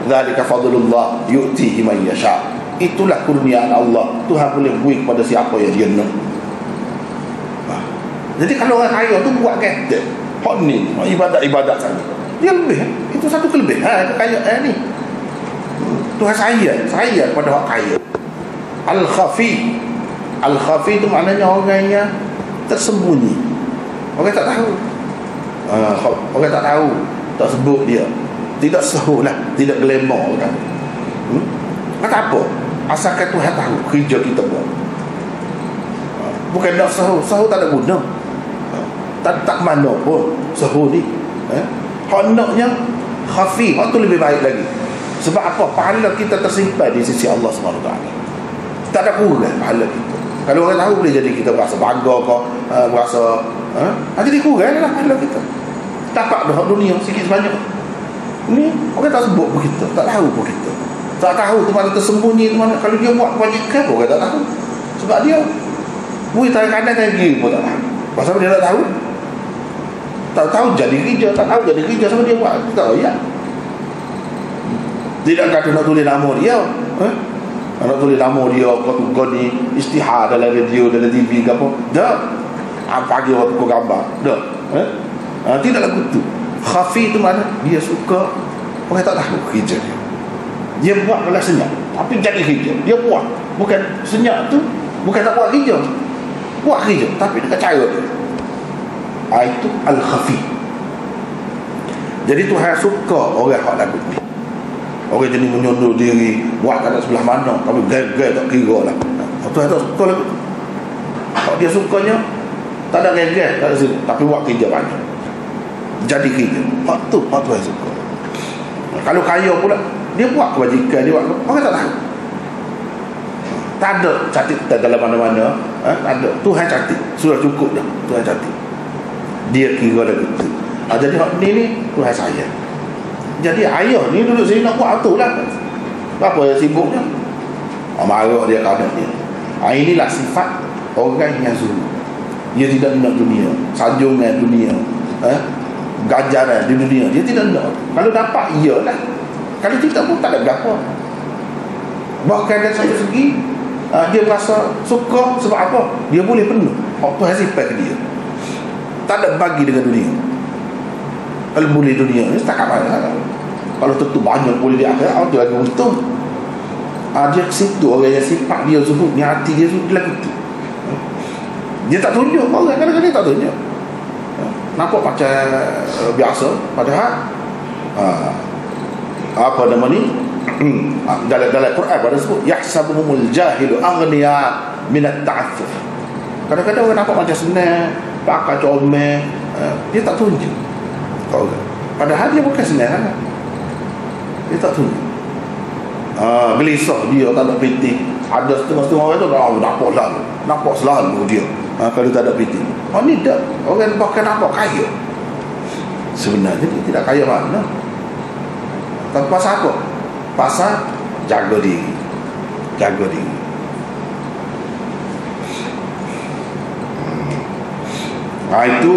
Zalika fadlullah yu'tihi man yasha. Itulah kurniaan Allah. Tuhan boleh beri kepada siapa yang dia nak. Jadi kalau orang kaya tu buat kata hak ni ibadat saja, dia lebih. Itu satu kelebihan kekayaan ni. Tuhan saya pada hak kaya. Al-khafi. Al-khafi tu maknanya orang yang tersembunyi. Orang tak tahu. Orang tak tahu, tak sebut dia. Tidak sehu lah, tidak glamour kan. Kata apa? Asalkan Tuhan tahu kerja kita buat. Bukan nak sehu tak ada guna. Tak mana pun sehu ni. Hak naknya khafi, hak tu lebih baik lagi. Sebab apa? Pahala kita tersimpan di sisi Allah SWT. Tak ada kurang pahala kita. Kalau orang tahu boleh jadi kita berasa bangga ke, berasa jadi kurang lah pahala kita. Dapat dah dunia sikit sebanyak. Ni orang tak sebut pun kita, tak tahu pun kita. Tak tahu tu mana tersembunyi tu mana. Kalau dia buat kewajikan pun orang tak tahu. Sebab dia bui tangan kanan tangan kiri pun tak tahu. Pasal dia tak tahu. Tak tahu jadi kerja, tak tahu jadi kerja sama dia buat. Tak tahu ya. Tidak kata nak tulis nama dia. Nak tulis nama dia kau ni istihad dalam radio, dalam TV ke apa. Dah. Pagi waktu kau gambar. Dah. Tidak lagu tu. Khafi tu mana? Dia suka orang tak tahu kerja dia. Dia buat kalau senyap, tapi jadi kerja. Dia buat. Bukan senyap tu, bukan tak buat kerja. Buat kerja, tapi dengan cara dia. Itu al-khafi. Jadi Tuhan suka orang hak lagu ni. Orang jenis menyondur diri, buat tak ada sebelah mana, tapi gaya-gaya tak kira lah. Tuhan tak suka lagu tu. Kalau dia sukanya, tak ada gaya-gaya, tak ada sini, tapi buat kerja banyak. Jadi kerja. Hak tu Tuhan suka. Kalau kaya pula, dia buat kebajikan, dia buat orang tak tahu. Tak ada catit dalam mana-mana. Tak ada. Tuhan catit. Sudah cukup dah. Tuhan catit. Dia kira dah gitu. Jadi hak ni Tuhan sayang. Jadi ayah ni duduk sini nak buat tu lah. Apa yang sibuknya? Marah dia kanan dia. Inilah sifat orang yang zulm. Dia tidak nak dunia, sanjungan dunia, ganjaran di dunia. Dia tidak nak. Kalau dapat, iyalah. Kalau tidak pun tak ada berapa. Bahkan dari satu segi dia merasa suka. Sebab apa? Dia boleh penuh. Waktu hasil ke dia. Tak ada bagi dengan dunia. Kalau boleh dunia ni setakat mana. Kalau tentu banyak boleh dia akhirat, dia lagi untung. Dia ke situ orang yang sifat dia zuhud ni, hati dia zuhud lagu tu. Dia tak tunjuk orang, kadang-kadang dia tak tunjuk. nampak macam biasa, padahal apa nama ni, dalam Quran pada sebut yahsabuhumul jahilu aghniya minat ta'affuf. Kadang-kadang orang nampak macam senang, pakai comel, dia tak tunjuk. Padahal dia bukan senang kan? Dia tak tunjuk. Gelisah dia tak ada piti. Ada setengah-setengah orang tu nampak selalu dia. Kalau tak ada piti. Ni tak. Orang pakai nampak kaya. Sebenarnya dia tidak kaya mana. Tapi pasal apa? Pasal jaga diri. Jaga diri. Itu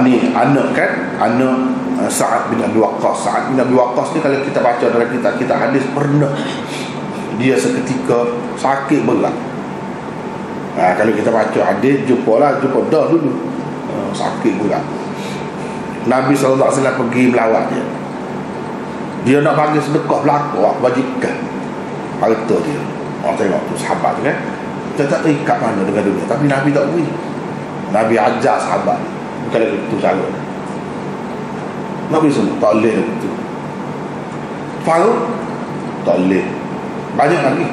ni anak kan, anak Sa'ad bin Abi Waqqas. Sa'ad bin Abi Waqqas ni kalau kita baca dalam kita hadis, pernah dia seketika sakit berat. Kalau kita baca hadis, jumpa dah dulu sakit berat. Nabi SAW pergi melawat dia. Dia nak bagi sedekah belaka bajikan harta dia. Orang tengok tu sahabat tu kan, dia tak terikat mana dengan dunia. Tapi Nabi tak beri. Nabi ajar sahabat, bukan lagi itu cara. Nabi semua tak boleh begitu. Faruk tak boleh. Banyak lagi.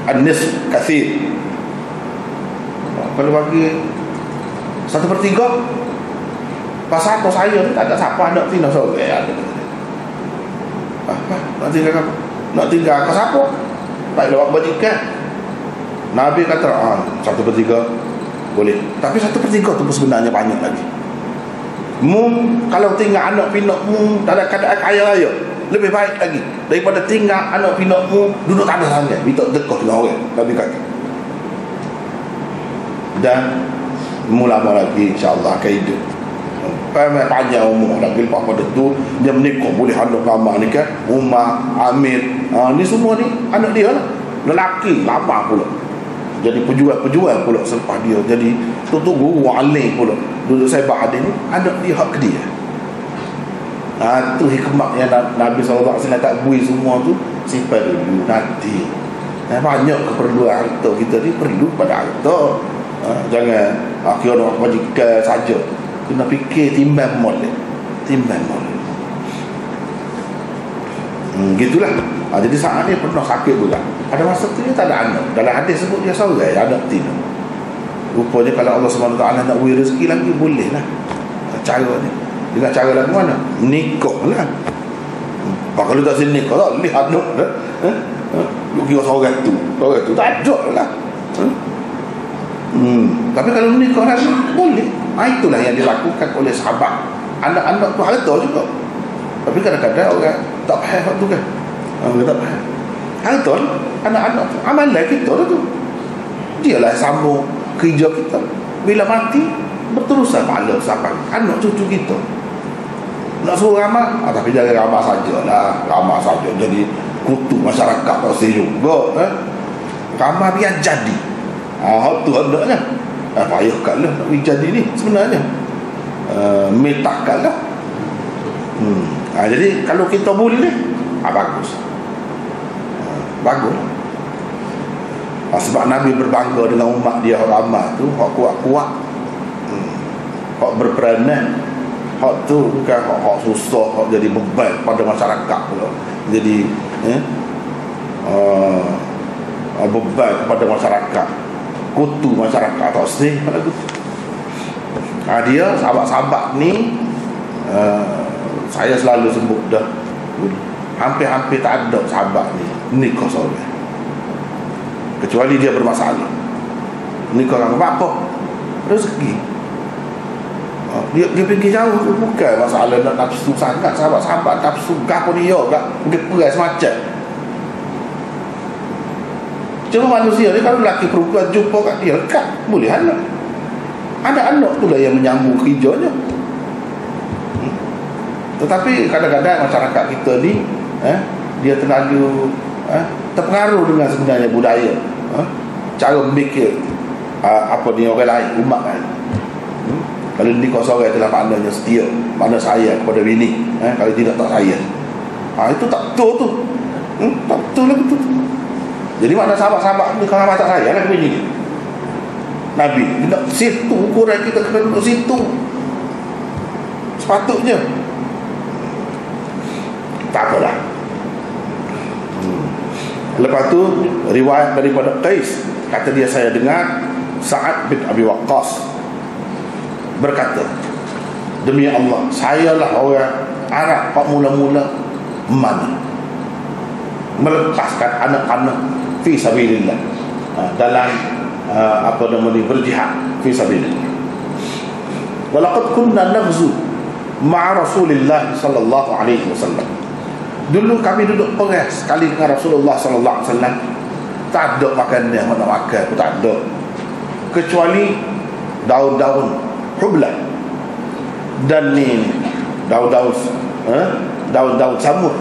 An-nisf kathir. Kalau bagi 1/3, pasal apa saya tak ada siapa nak tinggal seorang ada. Nak tinggal apa? Nak tinggal ke siapa? Tak lewat bajikan. Nabi kata 1/3 boleh. Tapi 1/3 tu sebenarnya banyak lagi. Kalau tinggal anak pinakmu dalam keadaan kaya raya, lebih baik lagi daripada tinggal anak pinakmu duduk tak ada sangat, minta dekah dengan orang. Nabi kata. Dan mula-mula lagi insya-Allah akan hidup panjang umur lagi. Lepas pada tu dia menikah, boleh anak lama ni kan, Umar, Amir, ni semua ni anak dia lah, lelaki lama pula, jadi pejuang pula selepas dia jadi tu guru alim pula, duduk sebab hadis ni anak dia hak ke dia. Tu hikmah yang Nabi SAW tak bui semua tu, simpan dulu nanti. Banyak keperluan harta kita ni perlu pada harta. Jangan kira nak majikan saja, kena fikir timbang molek. Gitulah. Jadi saat ni pernah sakit pula. Ada masa tu dia tak ada anak. Dalam hadis sebut dia seorang anak tina. Rupanya kalau Allah SWT nak beri rezeki lagi, boleh lah cara ni. Dengan cara lagu mana? Nikah lah. Kalau tak sini nikah tak boleh anak dah. Lu kira seorang tu tak ada lah. Tapi kalau nikah lagi boleh. Itulah yang dilakukan oleh sahabat. Anak-anak tu harta juga. Tapi kadang-kadang orang tak faham tu kan. Orang tak faham. Harta anak-anak tu amalan kita tu. Dialah sambung kerja kita. Bila mati berterusan pahala sampai anak cucu kita. Nak suruh ramal, tapi jangan ramal sajalah. Ramal saja jadi kutu masyarakat tak juga. Ramal biar jadi. Tu hendaknya payahkanlah nak jadi ni sebenarnya. Metakkanlah. Jadi kalau kita boleh bagus. Bagus. Sebab Nabi berbangga dengan umat dia ramai tu, hak kuat-kuat. Hak berperanan. Hak tu bukan hak susah, hak jadi beban pada masyarakat pula. Jadi beban kepada masyarakat, kutu masyarakat atau sedih pada kutu. Dia sahabat-sahabat ni saya selalu sebut dah, hampir-hampir tak ada sahabat ni nikah seorang, kecuali dia bermasalah. Nikah orang apa? Rezeki. Dia pergi jauh, bukan masalah nak nafsu sangat. Sahabat-sahabat nafsu kah pun dia tak mungkin perai semacam. Cuma manusia ni kalau lelaki perempuan jumpa kat dia dekat, boleh anak tu lah yang menyambung kerjanya. Tetapi kadang-kadang masyarakat kita ni dia terlalu terpengaruh dengan sebenarnya budaya, cara berfikir apa ni orang lain, umat lain. Kalau nikah seorang itulah maknanya setia, makna sayang kepada bini. Kalau tidak tak sayang, itu tak betul tu. Tak betul lah betul. Jadi makna sahabat-sahabat ni kalau tak sayang lah bini ni. Nabi tidak situ ukuran kita kena duduk situ. sepatutnya. Tak apalah. Lepas tu riwayat daripada Qais, kata dia, saya dengar Sa'ad bin Abi Waqqas berkata, demi Allah, sayalah orang Arab pak mula-mula melepaskan anak-anak fi sabilillah, dalam apa namanya, berjihad fi sabilillah. Walaqad kunna naghzu ma'a Rasulillah sallallahu alaihi wasallam. Dulu kami duduk perang sekali dengan Rasulullah sallallahu alaihi wasallam. Tak ada makan dia, nak makan pun tak ada, kecuali daun-daun hublah dan ni daun-daun samur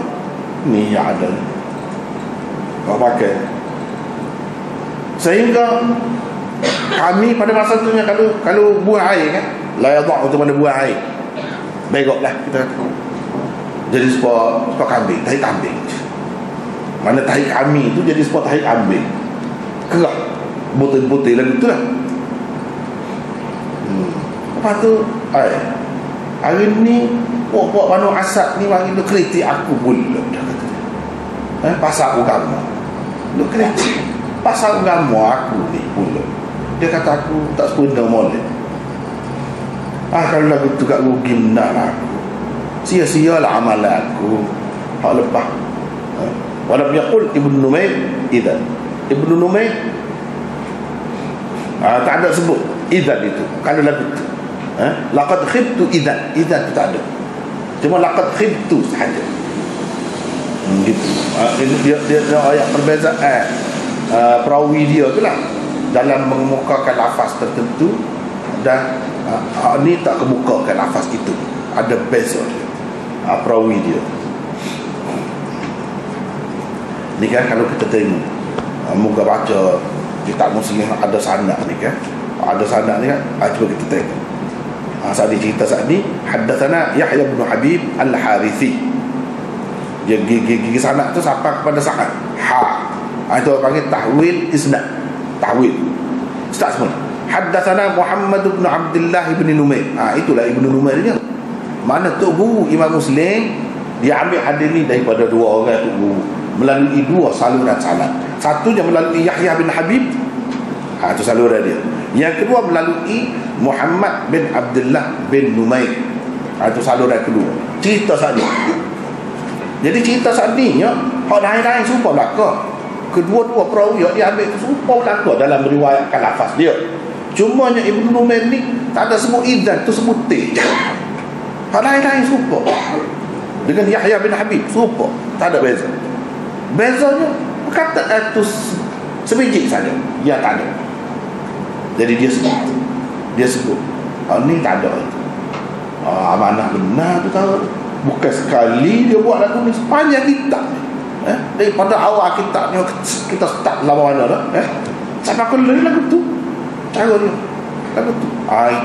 ni yang ada kau pakai. Sehingga kami pada masa tu, kalau buang air kan, la yadha untuk mana buang air, begoklah kita kata. Jadi sebuah kambing, tahi kambing, mana tahi kami tu jadi sebuah tahi kambing, kerak butir-butir lagu tu lah. Lepas tu hari ni puak-puak Banu Asad ni mari dia kritik aku pula, dia kata, pasal agama dia kritik pasal agama aku ni pula. Dia kata aku tak sempurna molek. Kalau lagu tu kat rugi benar aku, sia-sialah amalan aku. Hak lepas walam yaqul Ibnu Numair idzan. Ibnu Numair tak ada sebut idzan itu kalau lagu tu. Laqad khibtu idzan tu tak ada, cuma laqad khibtu sahaja. Gitu. Dia ayat perbezaan perawi dia tu lah dalam mengemukakan lafaz tertentu, dan ni tak kemukakan lafaz itu, ada beza perawi dia. Ni kan kalau kita tengok muka baca kitab Muslim ada sanad ni kan, ada sanad ni kan, cuba kita tengok. Saat ni cerita saat ni, haddatsana Yahya bin Habib Al-Harithi, dia gigi sanad tu sampai kepada Sa'ad. Itu panggil tahwil isnad, tahwil start semula. Haddatsana Muhammad bin Abdullah bin Numair, itulah Ibnu Numair dia. Mana tu guru Imam Muslim, dia ambil hadis ni daripada dua orang tu guru, melalui dua saluran sanad. Satunya melalui Yahya bin Habib, itu saluran dia. Yang kedua melalui Muhammad bin Abdullah bin Numair, itu saluran kedua. Cerita saat ni, jadi cerita saat ni ya, hak lain-lain serupa belaka. Kedua-dua perawi dia ambil serupa belaka dalam meriwayatkan lafaz dia. Cuma yang Ibnu Numair ni tak ada sebut idzan, tu sebut ti. Hak lain-lain serupa dengan Yahya bin Habib, serupa, tak ada beza. Bezanya kata itu sebiji saja, yang tak ada. Jadi dia sebut ni tak ada itu. Amanah benar tu tahu. Bukan sekali dia buat lagu ni, sepanjang kitab ni, daripada awal kitab ni kita start lawa mana dah, sampai keluar lagu tu, cara dia lagu tu.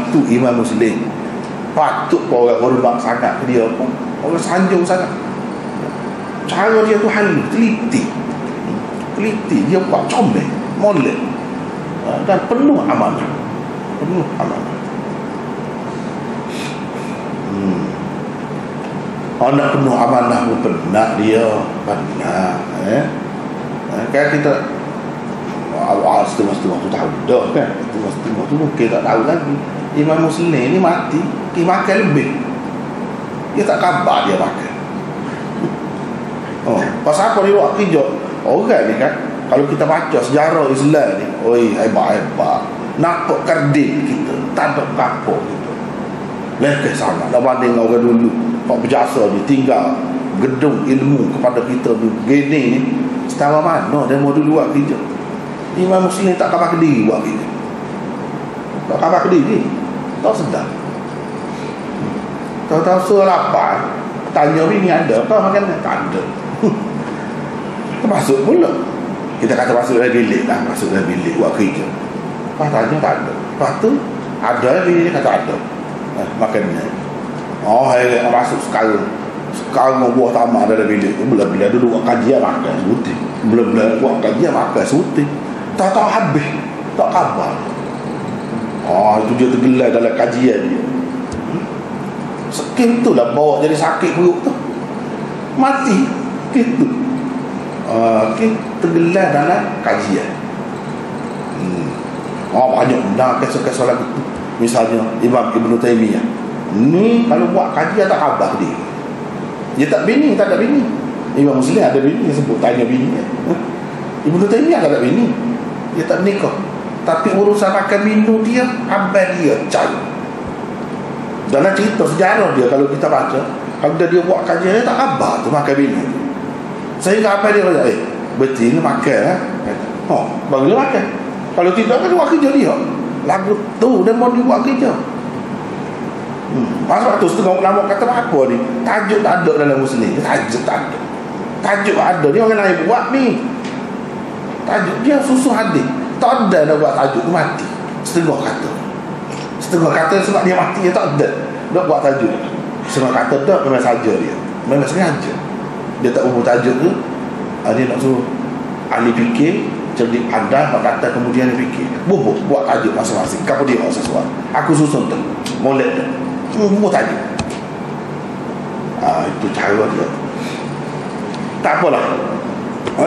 Itu Imam Muslim patut orang hormat sangat dia, pun orang sanjung sangat. Cara dia tu halus, teliti, dia buat comel, molek, dan penuh amanah. Anak penuh amanah pun benar dia, benar. Kan kita setengah-setengah tu tahu dah kan, setengah-setengah tu mungkin tak tahu lagi. Imam Muslim ni mati, dia makan lebih, dia tak khabar dia makan. Pasal apa dia buat kerja orang ni kan? Kalau kita baca sejarah Islam ni, hebat-hebat, nampak kardin kita, tak ada kapok kita, lekeh sangat dah banding orang dulu. Pak berjasa ni tinggal gedung ilmu kepada kita begini ni, setara mana dia mau dulu buat kerja. Imam Muslim tak khabar kediri buat kerja, tak khabar kediri, tak sedar. Tahu-tahu suruh lapar, tanya bini ada apa makan, tak ada. Masuk pula, kita kata masuk dalam bilik lah, masuk dalam bilik buat kerja. Lepas tanya tak ada, lepas tu ada, bini dia kata ada, makannya. Masuk sekarang buah tamak dalam bilik, bila-bila dulu buat kajian makan sebutir, bila-bila buat kajian makan sebutir, tak tahu habis, tak khabar. Itu dia tergelar dalam kajian dia. Sakit tu lah bawa jadi sakit perut tu, mati gitu. Kita tenggelam dalam kajian. Banyak dah kisah-kisah lagu tu. Misalnya Imam Ibn Taymiyah ni kalau buat kajian tak khabar dia. Dia tak ada bini. Imam Muslim ada bini, dia sebut tanya bini. Ibn Taymiyah tak ada bini, dia tak menikah. Tapi urusan makan minum dia, abang dia cari. Dalam cerita sejarah dia, kalau kita baca, kalau dia buat kajian dia tak khabar tu makan minum. Sehingga abang dia kata, betul ni makan baru dia makan. Kalau tidak kan dia buat kerja dia. Lagu tu dia mau dia buat kerja. Masa tu setengah ulama kata apa ni, tajuk tak ada dalam Muslim. Tajuk tak ada. Tajuk ada, dia orang lain buat ni. Tajuk dia susu hadis. Tak ada nak buat tajuk tu, mati. Setengah kata sebab dia mati, dia tak ada nak buat tajuk. Setengah kata tak, memang saja dia, memang sengaja dia tak buat tajuk tu. Dia nak suruh ahli fikir cerdik pandai, nak kata kemudian dia fikir buat tajuk masing-masing. Kamu dia buat sesuatu, aku susun tu molek tu buat tajuk. Itu cara dia. Tak apalah.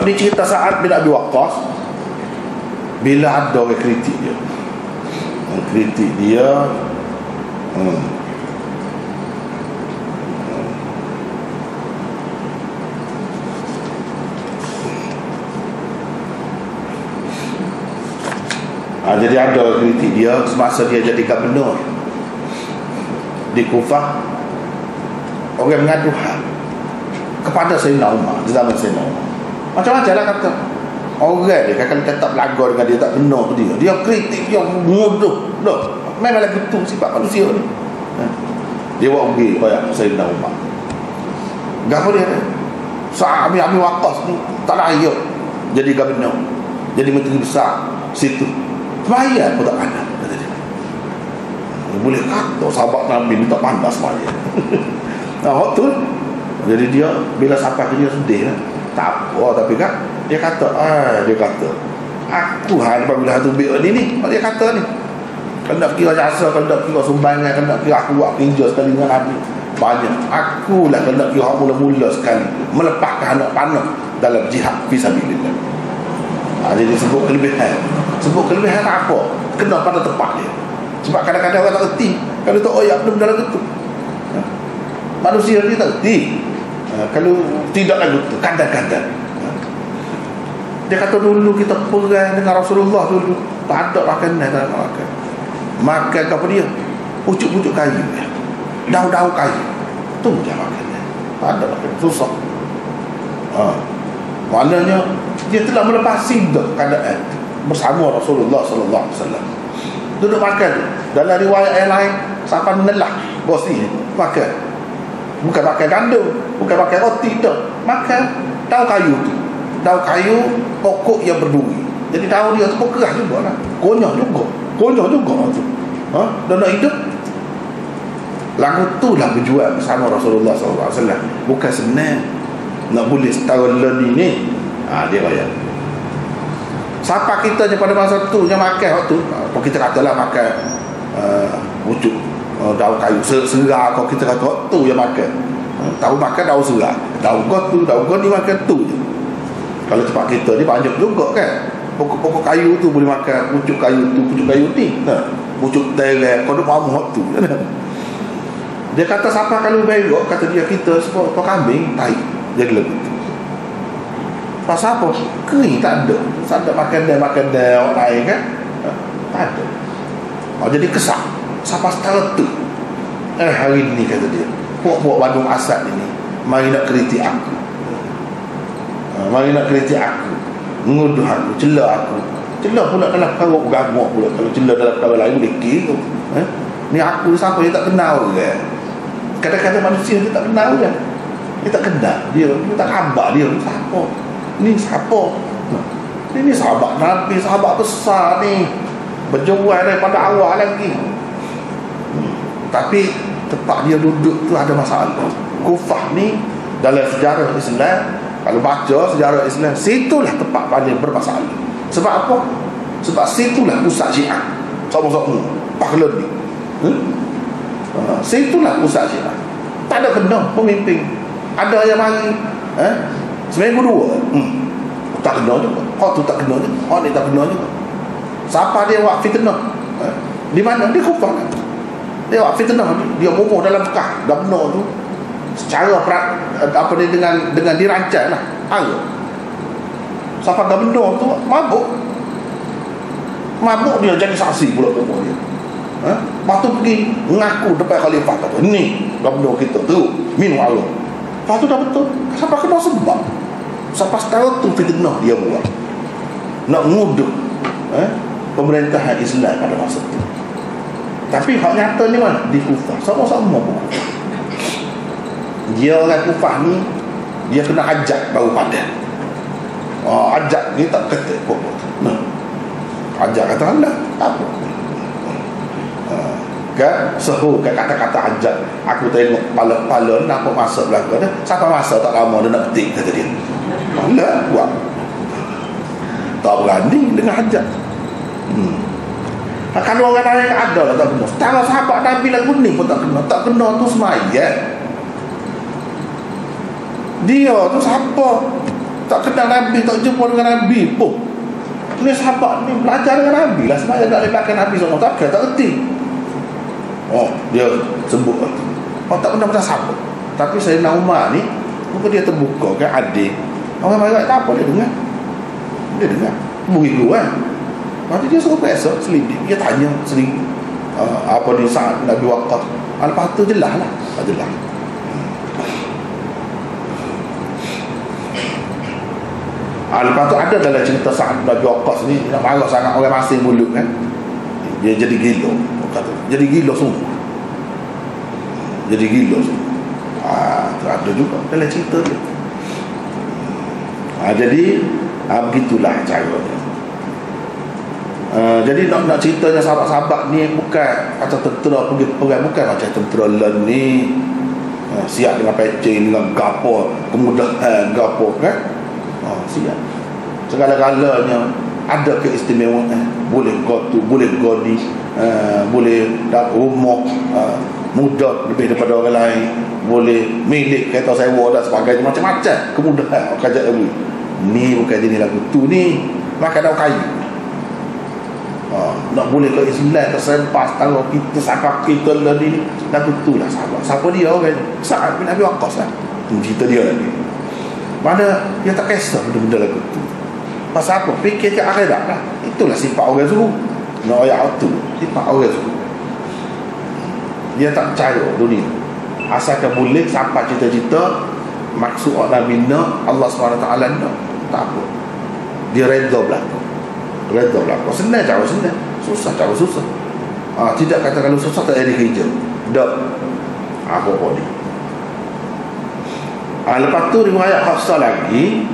Ini cerita Sa'ad bin Abi Waqqas. Bila ada orang kritik dia, jadi ada kritik dia semasa dia jadi gubernur di Kufah. Orang mengadu hal kepada Sayyidina Umar di zaman Sayyidina Umar. Macam-macam lah kata. Orang dia kalau tetap lagu dengan dia tak benar dia kritik, dia mudah. Memanglah betul sifat manusia ni. Dia buat pergi kayak Sayyidina Umar. Gapo dia? Sa'ad bin Abi Waqqas ni tak layak jadi gubernur, jadi menteri besar situ. Semaya pun tak pandai, kata dia. Boleh kata sahabat Nabi ni tak pandai semaya. Waktu jadi dia bila sampai ke dia sedih lah. Tak apa, tapi kan dia kata aku apabila satu biar ni dia kata ni, kalau nak kira jasa, kalau nak kira sumbangan, kalau nak kira aku buat kerja sekali dengan Nabi banyak, akulah kalau nak kira mula-mula sekali melepaskan anak panah dalam jihad fisabilillah. Jadi sebut kelebihan tak apa, kena pada tempat dia. Sebab kadang-kadang orang tak erti kalau tak oyak dalam itu. Manusia ni tak erti. Kalau tidak lagu tu kadang-kadang dia kata dulu kita perang dengan Rasulullah dulu tak ada makanan, tak ada makan apa dia, pucuk-pucuk kayu, daun-daun kayu tu je makanan, tak ada makanan, susah. Maknanya dia telah melepasi keadaan bersama Rasulullah sallallahu alaihi wasallam. Duduk makan. Dalam riwayat yang lain sampai nelah bos ni makan. Bukan makan gandum, bukan makan roti, tak. Makan daun kayu tu. Daun kayu pokok yang berduri. Jadi daun dia tu pun keras juga lah. Konyah juga tu. Dan nak hidup. Lagu tu lah berjuang bersama Rasulullah SAW. Bukan senang nak boleh setahun lebih ni. Dia raya. Siapa kita je pada masa tu yang makan waktu kita katalah makan pucuk daun kayu serah, kalau kita kata tu yang makan. Tahu makan daun serah, daun got ni makan tu je. Kalau tempat kita ni banyak juga kan pokok-pokok kayu tu boleh makan, pucuk kayu ni pucuk terek, kau nak mamu tu. Dia kata siapa kalau berok, kata dia kita sebab kambing tai jadi lagu tu. Pasal apa? Kering tak ada. Tak ada makan dia orang lain kan? Tak ada. Jadi kesak. Siapa setara tu? Hari ni kata dia, puak-puak Bandung Asad ini mari nak kritik aku. Menguduh aku, celah aku. Celah pula dalam perkara agama pula. Kalau celah dalam perkara lain boleh kira. Ni aku siapa dia tak kenal ke? Kadang-kadang manusia dia tak kenal kan? Dia tak kenal. Dia tak khabar dia siapa. Ni siapa? Ini sahabat Nabi, sahabat besar ni, berjuang daripada awal lagi. Tapi tempat dia duduk tu ada masalah. Kufah ni dalam sejarah Islam, kalau baca sejarah Islam, situlah tempat paling bermasalah. Sebab apa? Sebab situlah pusat Syiah. Sama-sama Paklan ni. Situlah pusat Syiah. Tak ada kena pemimpin. Ada yang mari seminggu dua, tak kena juga. Hak tu tak kena juga, hak ni tak kena juga. Siapa dia buat fitnah? Di mana? Dia kufar kan? Dia buat fitnah, dia bomoh dalam Mekah. Dah benar tu secara apa dia dengan dirancang lah. Siapa dah benar tu mabuk dia jadi saksi pula bomoh dia. Lepas tu pergi mengaku depan khalifah, kata ni dah benar kita tu minum Allah. Lepas tu dah betul. Siapa kena sebab? Siapa tahu tu fitnah dia buat, nak nguduh pemerintahan Islam pada masa tu. Tapi hak nyata ni mana? Di Kufah. Sama-sama pun dia orang Kufah ni, dia kena ajak baru padan. Ajak ni tak kata apa-apa. Ajak kata Allah apa? Kan sehu kan kata-kata ajak. Aku tengok pala-pala nampak masa belakang dia. Siapa masa tak lama dia nak petik, kata dia. Allah buat. Tak berani dengan ajak. Kalau orang lain ada lah tak kena. Setara sahabat Nabi lagu ni pun tak kena. Tak kena tu semayat. Dia tu siapa? Tak kenal Nabi, tak jumpa dengan Nabi pun. Ni sahabat ni belajar dengan Nabi lah. Semayat tak boleh pakai Nabi semua. Tak kerti. Dia sebut tak pernah sahabat. Tapi Sayyidina Umar ni muka dia terbuka kan, adik orang barat tak apa, dia dengar begitu kan. Nanti dia suruh periksa selidik, dia tanya sendiri apa ni Sa'ad bin Abi Waqqas. Lepas tu jelas lah, jelas. Lepas tu ada dalam cerita Sa'ad bin Abi Waqqas ni, nak marah sangat orang masing mulut kan, dia jadi gila, kata jadi gila semua, jadi gila semua. Ada juga dalam cerita dia. Jadi begitulah caranya. Jadi nak ceritanya sahabat-sahabat ni bukan kata tentera pergi perang, bukan macam tentera lain ni siap dengan pecing, dengan gapo, kemudahan gapo kan. Siap segala-galanya, ada keistimewaan, boleh gotu, boleh godi, boleh dak rumah mudah lebih daripada orang lain, boleh milik kereta sewa dan sebagainya, macam-macam kemudahan kerja ilmu. Ni bukan jenis lagu tu ni, maka ada kayu. Nak boleh ke Islam tersempas kalau kita sakap kita ni lagu tu lah sahabat. Siapa dia orang? Sa'ad bin Abi Waqqas lah. Cerita dia lagi. Mana dia tak kisah benda-benda lagu tu. Pasal apa? Fikir ke akhirat lah. Itulah sifat orang suruh. Nak ayat tu, sifat orang suruh. Dia tak percaya dunia. Asalkan boleh sampai cita-cita maksud Nabi nak, Allah SWT nak, tak apa. Dia redha belakang. Redha belakang. Senang cara senang, susah cara susah. Tidak kata kalau susah tak ada kerja. Tak. Apa-apa ni. Lepas tu riwayat Hafsah lagi,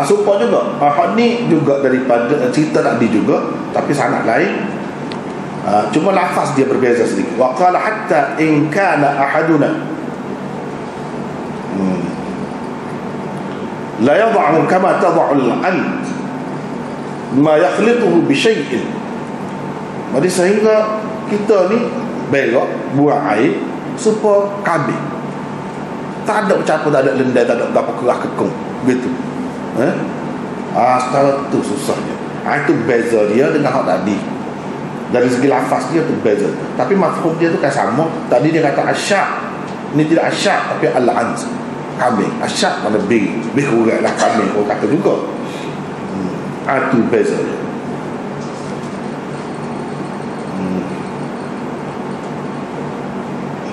serupa juga. Ni juga daripada cerita Nabi juga, tapi sanad lain. Cuma lafaz dia berbeza sedikit. Wa qala hatta in kana ahaduna la yad'u kama tad'u al-ant ma yakhlituhu bi syai'in. Jadi sehingga kita ni berak buang air supaya kabeh. Tak ada ucapan, tak ada lendai, tak ada apa kerah kekung begitu. Secara tu susahnya. Itu beza dia dengan hak tadi. Dari segi lafaz dia tu beza. Tapi mafhum dia tu kan sama. Tadi dia kata asyak, ni tidak asyak tapi al-ant, kambing. Asyak mana lebih kurang lah kambing, orang kata juga. Itu beza dia.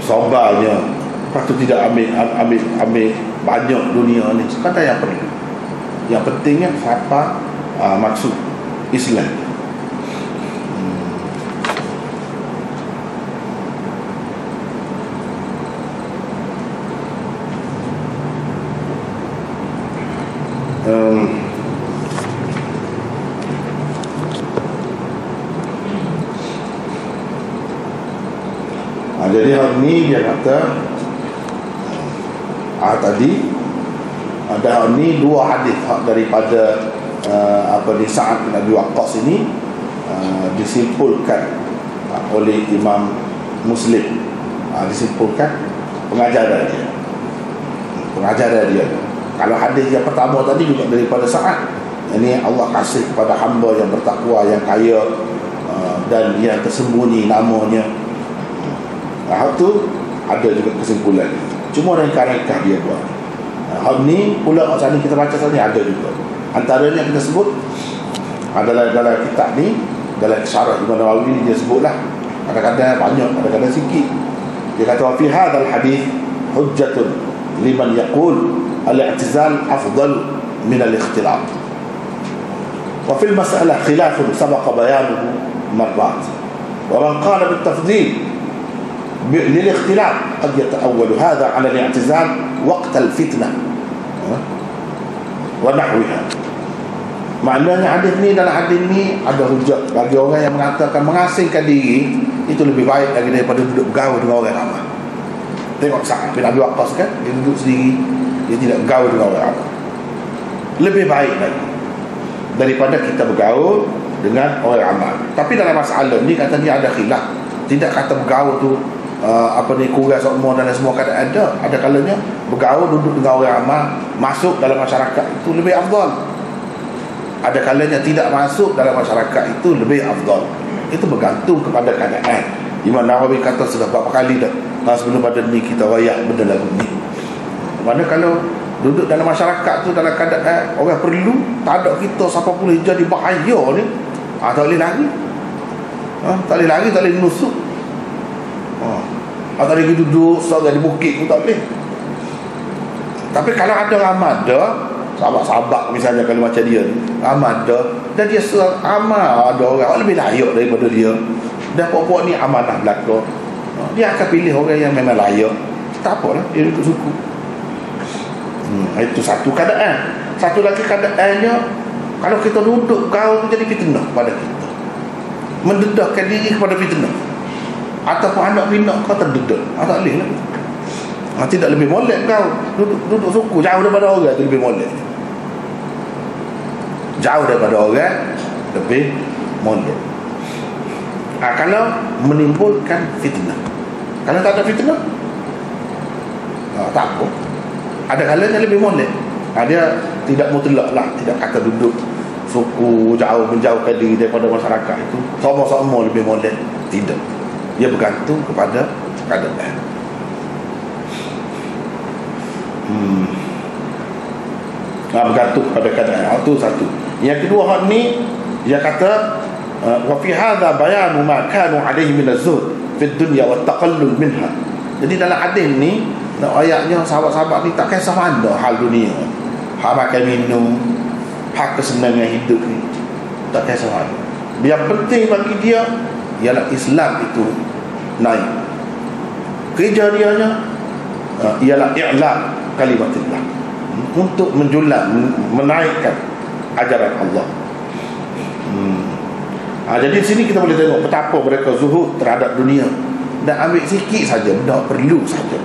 Sabarnya. Lepas tu tidak ambil banyak dunia ni. Kata yang perlu. Yang pentingnya siapa maksud Islam. Jadi hari ni dia kata tadi ada ni dua hadis daripada di Sa'ad bin Abi Waqqas ini disimpulkan oleh Imam Muslim Disimpulkan pengajaran dia. Kalau hadis yang pertama tadi juga daripada Sa'ad, ini Allah kasih kepada hamba yang bertakwa, yang kaya, dan yang tersembunyi namanya. Itu ada juga kesimpulan. Cuma rengkah-rengkah dia buat. Hal ni pula macam ni kita baca tadi ada juga. Antaranya kita sebut adalah dalam kitab ni, dalam syarah Imam Nawawi dia sebutlah, kadang-kadang banyak, kadang-kadang sikit. Dia kata wa fi hadzal hadis hujjatun liman yaqul al-i'tizal afdal min al-ikhtilaf. Wa fil mas'alah khilafun sabaqa bayanuhu marrat. Wa man qala bil tafdhil للاختلاف قد يتأول هذا على الاعتزال وقت الفتنة ونحوها. Maknanya hadis ni, dalam hadis ni ada hujah bagi orang yang mengatakan mengasingkan diri itu lebih baik lagi daripada duduk bergaul dengan orang ramai. Tengok Sa'ad bin Abi Waqqas kan, dia duduk sendiri, dia tidak bergaul dengan orang ramai. Lebih baik lagi daripada kita bergaul dengan orang ramai. Tapi dalam masalah ni kata dia ada khilaf. Tidak kata bergaul tu kurang semua dan semua keadaan ada kalanya bergaul, duduk dengan orang ramai, masuk dalam masyarakat itu lebih afdal. Ada kalanya tidak masuk dalam masyarakat itu lebih afdal. Itu bergantung kepada keadaan. Imam Nawawi kata sudah berapa kali dah sebelum pada ni kita wayak benda lagu ni. Mana kalau duduk dalam masyarakat tu dalam keadaan orang perlu, tak ada kita siapa boleh jadi bahaya ni, tak boleh lari, tak boleh lari, tak boleh nusuk, tak boleh duduk seorang di bukit pun tak boleh. Tapi kalau ada ramada, sahabat-sahabat misalnya, kalau macam dia ramada dan dia amal, ada orang lebih layak daripada dia, dan pokok ni amanah belaka, dia akan pilih orang yang memang layak. Tak apalah, dia duduk suku. Itu satu keadaan. Satu lagi keadaannya, kalau kita duduk kau jadi fitnah pada kita, mendedahkan diri kepada fitnah, ataupun anak pinak kau terdedah, tak boleh lah. Tidak lebih molek kau duduk suku jauh daripada orang, itu lebih molek. Jauh daripada orang lebih molek. Kalau menimbulkan fitnah. Kalau tak ada fitnah, tak apa. Ada kalanya lebih molek. Dia tidak mutlak lah, tidak kata duduk suku jauh, menjauhkan diri daripada masyarakat itu sama-sama lebih molek. Tidak. Dia bergantung kepada keadaan. Bergantung kepada keadaan. Itu satu. Yang kedua hal ni, dia kata wa fi hadha bayanu ma kanu alaihi min az-zuhd fi dunya wa taqallul minha. Jadi dalam hadis ni ayatnya sahabat-sahabat ni tak kisah mana hal dunia, hal makan minum, hak kesenangan hidup ni, tak kisah mana. Yang penting bagi dia ialah Islam itu naik. Kerja dianya ialah i'lam kalimatillah, untuk menjulang, menaikkan ajaran Allah. Jadi di sini kita boleh tengok betapa mereka zuhud terhadap dunia dan ambil sikit saja benda perlu saja,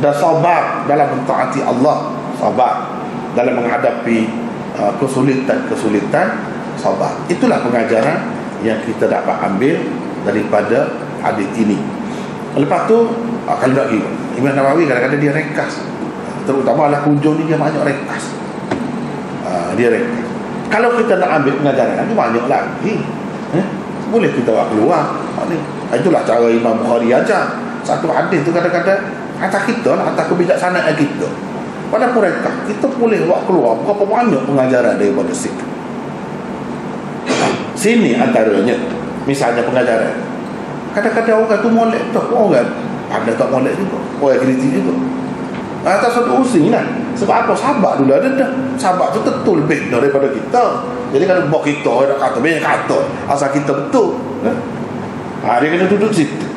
dan sabar dalam mentaati Allah, sabar dalam menghadapi kesulitan, sabar. Itulah pengajaran yang kita dapat ambil daripada hadis ini. Lepas tu kalau nak pergi, Imam Nawawi kadang-kadang dia ringkas, terutama lah hujung ni dia banyak ringkas. Dia ringkas. Kalau kita nak ambil pengajaran ni banyak lagi, boleh kita buat keluar. Itulah cara Imam Bukhari ajar. Satu hadis tu kadang-kadang atas kita lah, atas kebijaksanaan kita, pada mereka kita boleh buat keluar berapa banyak pengajaran daripada sini. Sini antaranya, misalnya pengajaran. Kadang-kadang orang tu molek tu, orang ada tak molek juga, orang kritik juga. Atas satu usia lah. Sebab apa? Sahabat dulu ada dah. Sahabat tu tentu lebih daripada kita. Jadi kalau buat kita, orang nak kata, banyak kata asal kita betul. Dia kena duduk situ.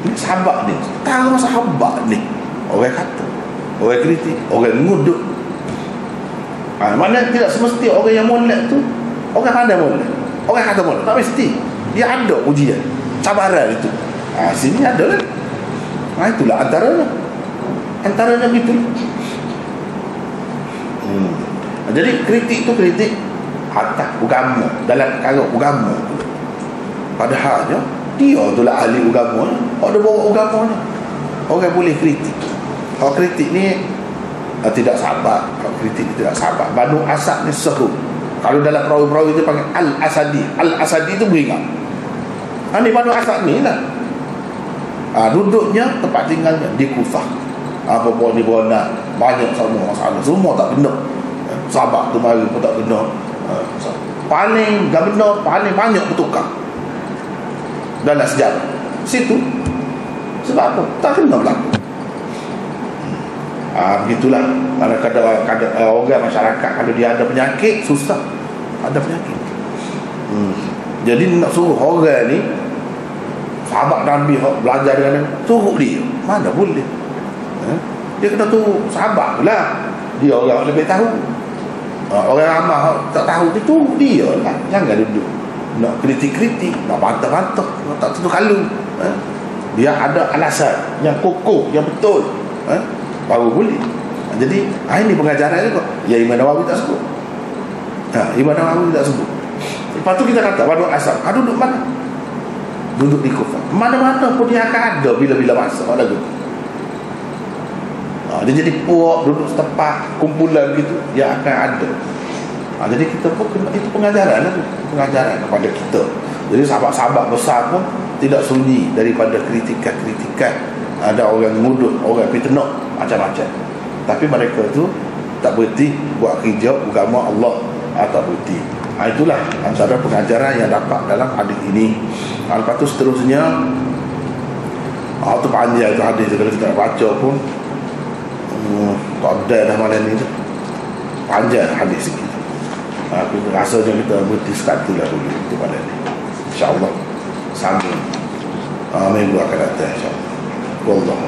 Ini sahabat ni, tahu sahabat ni, orang kata, orang kritik, orang nguduk. Mana tidak semesti orang yang molek tu orang pandai molek, orang kata molek, tak mesti. Dia ada ujian, cabaran itu. Sini ada lah. Itulah antaranya gitu. Jadi kritik tu kritik atas agama, dalam perkara agama. Padahalnya dia tu lah ahli agama. Ada bawa agamanya. Orang boleh kritik. Kalau kritik ni tidak sabar. Kalau kritik ni tidak sabar. Banu Asad ni seru. Kalau dalam perawi-perawi itu panggil Al-Asadi. Al-Asadi itu beringat. Ini Banu Asad ni lah. Duduknya, tempat tinggalnya di Kufah. Apa-apa ni beranak, banyak semua masalah. Semua tak benar. Sahabat tu mari pun tak benar. Paling tak benar, paling banyak bertukar dalam sejarah. Situ. Sebab apa? Tak kena berlaku. Begitulah. Kadang-kadang orang masyarakat, kalau dia ada penyakit, susah. Ada penyakit. Jadi nak suruh orang ni, sahabat Nabi belajar dengan dia, suruh dia, mana boleh. Dia kena tu sahabat pula. Dia orang lebih tahu. Orang ramah tak tahu, dia suruh dia lah. Jangan duduk nak kritik-kritik, nak bantah-bantah, tak tentu kalau. Dia ada alasan yang kokoh, yang betul, baru boleh. Jadi ini pengajaran juga. Ya, Imam Nawawi tak sebut. Imam Nawawi tak sebut. Lepas tu kita kata Banu Asad, duduk mana? Duduk di Kufah. Mana-mana pun dia akan ada bila-bila masa. Dia jadi puak, duduk setempat, kumpulan gitu, dia akan ada. Jadi kita pun itu pengajaran lah, pengajaran kepada kita. Jadi sahabat-sahabat besar pun tidak sunyi daripada kritikan-kritikan. Ada orang ngudut, orang fitnah, macam-macam. Tapi mereka tu tak berhenti buat kerja agama Allah, tak berhenti. Itulah antara pengajaran yang dapat dalam hadis ini. Lepas tu seterusnya, tu panjang tu hadis tu, kalau kita nak baca pun tak ada dah malam ni tu. Panjang hadis sikit. Aku rasa macam kita berhenti sekali lah dulu untuk malam ni. InsyaAllah sambung minggu akan datang, InsyaAllah. Wallahu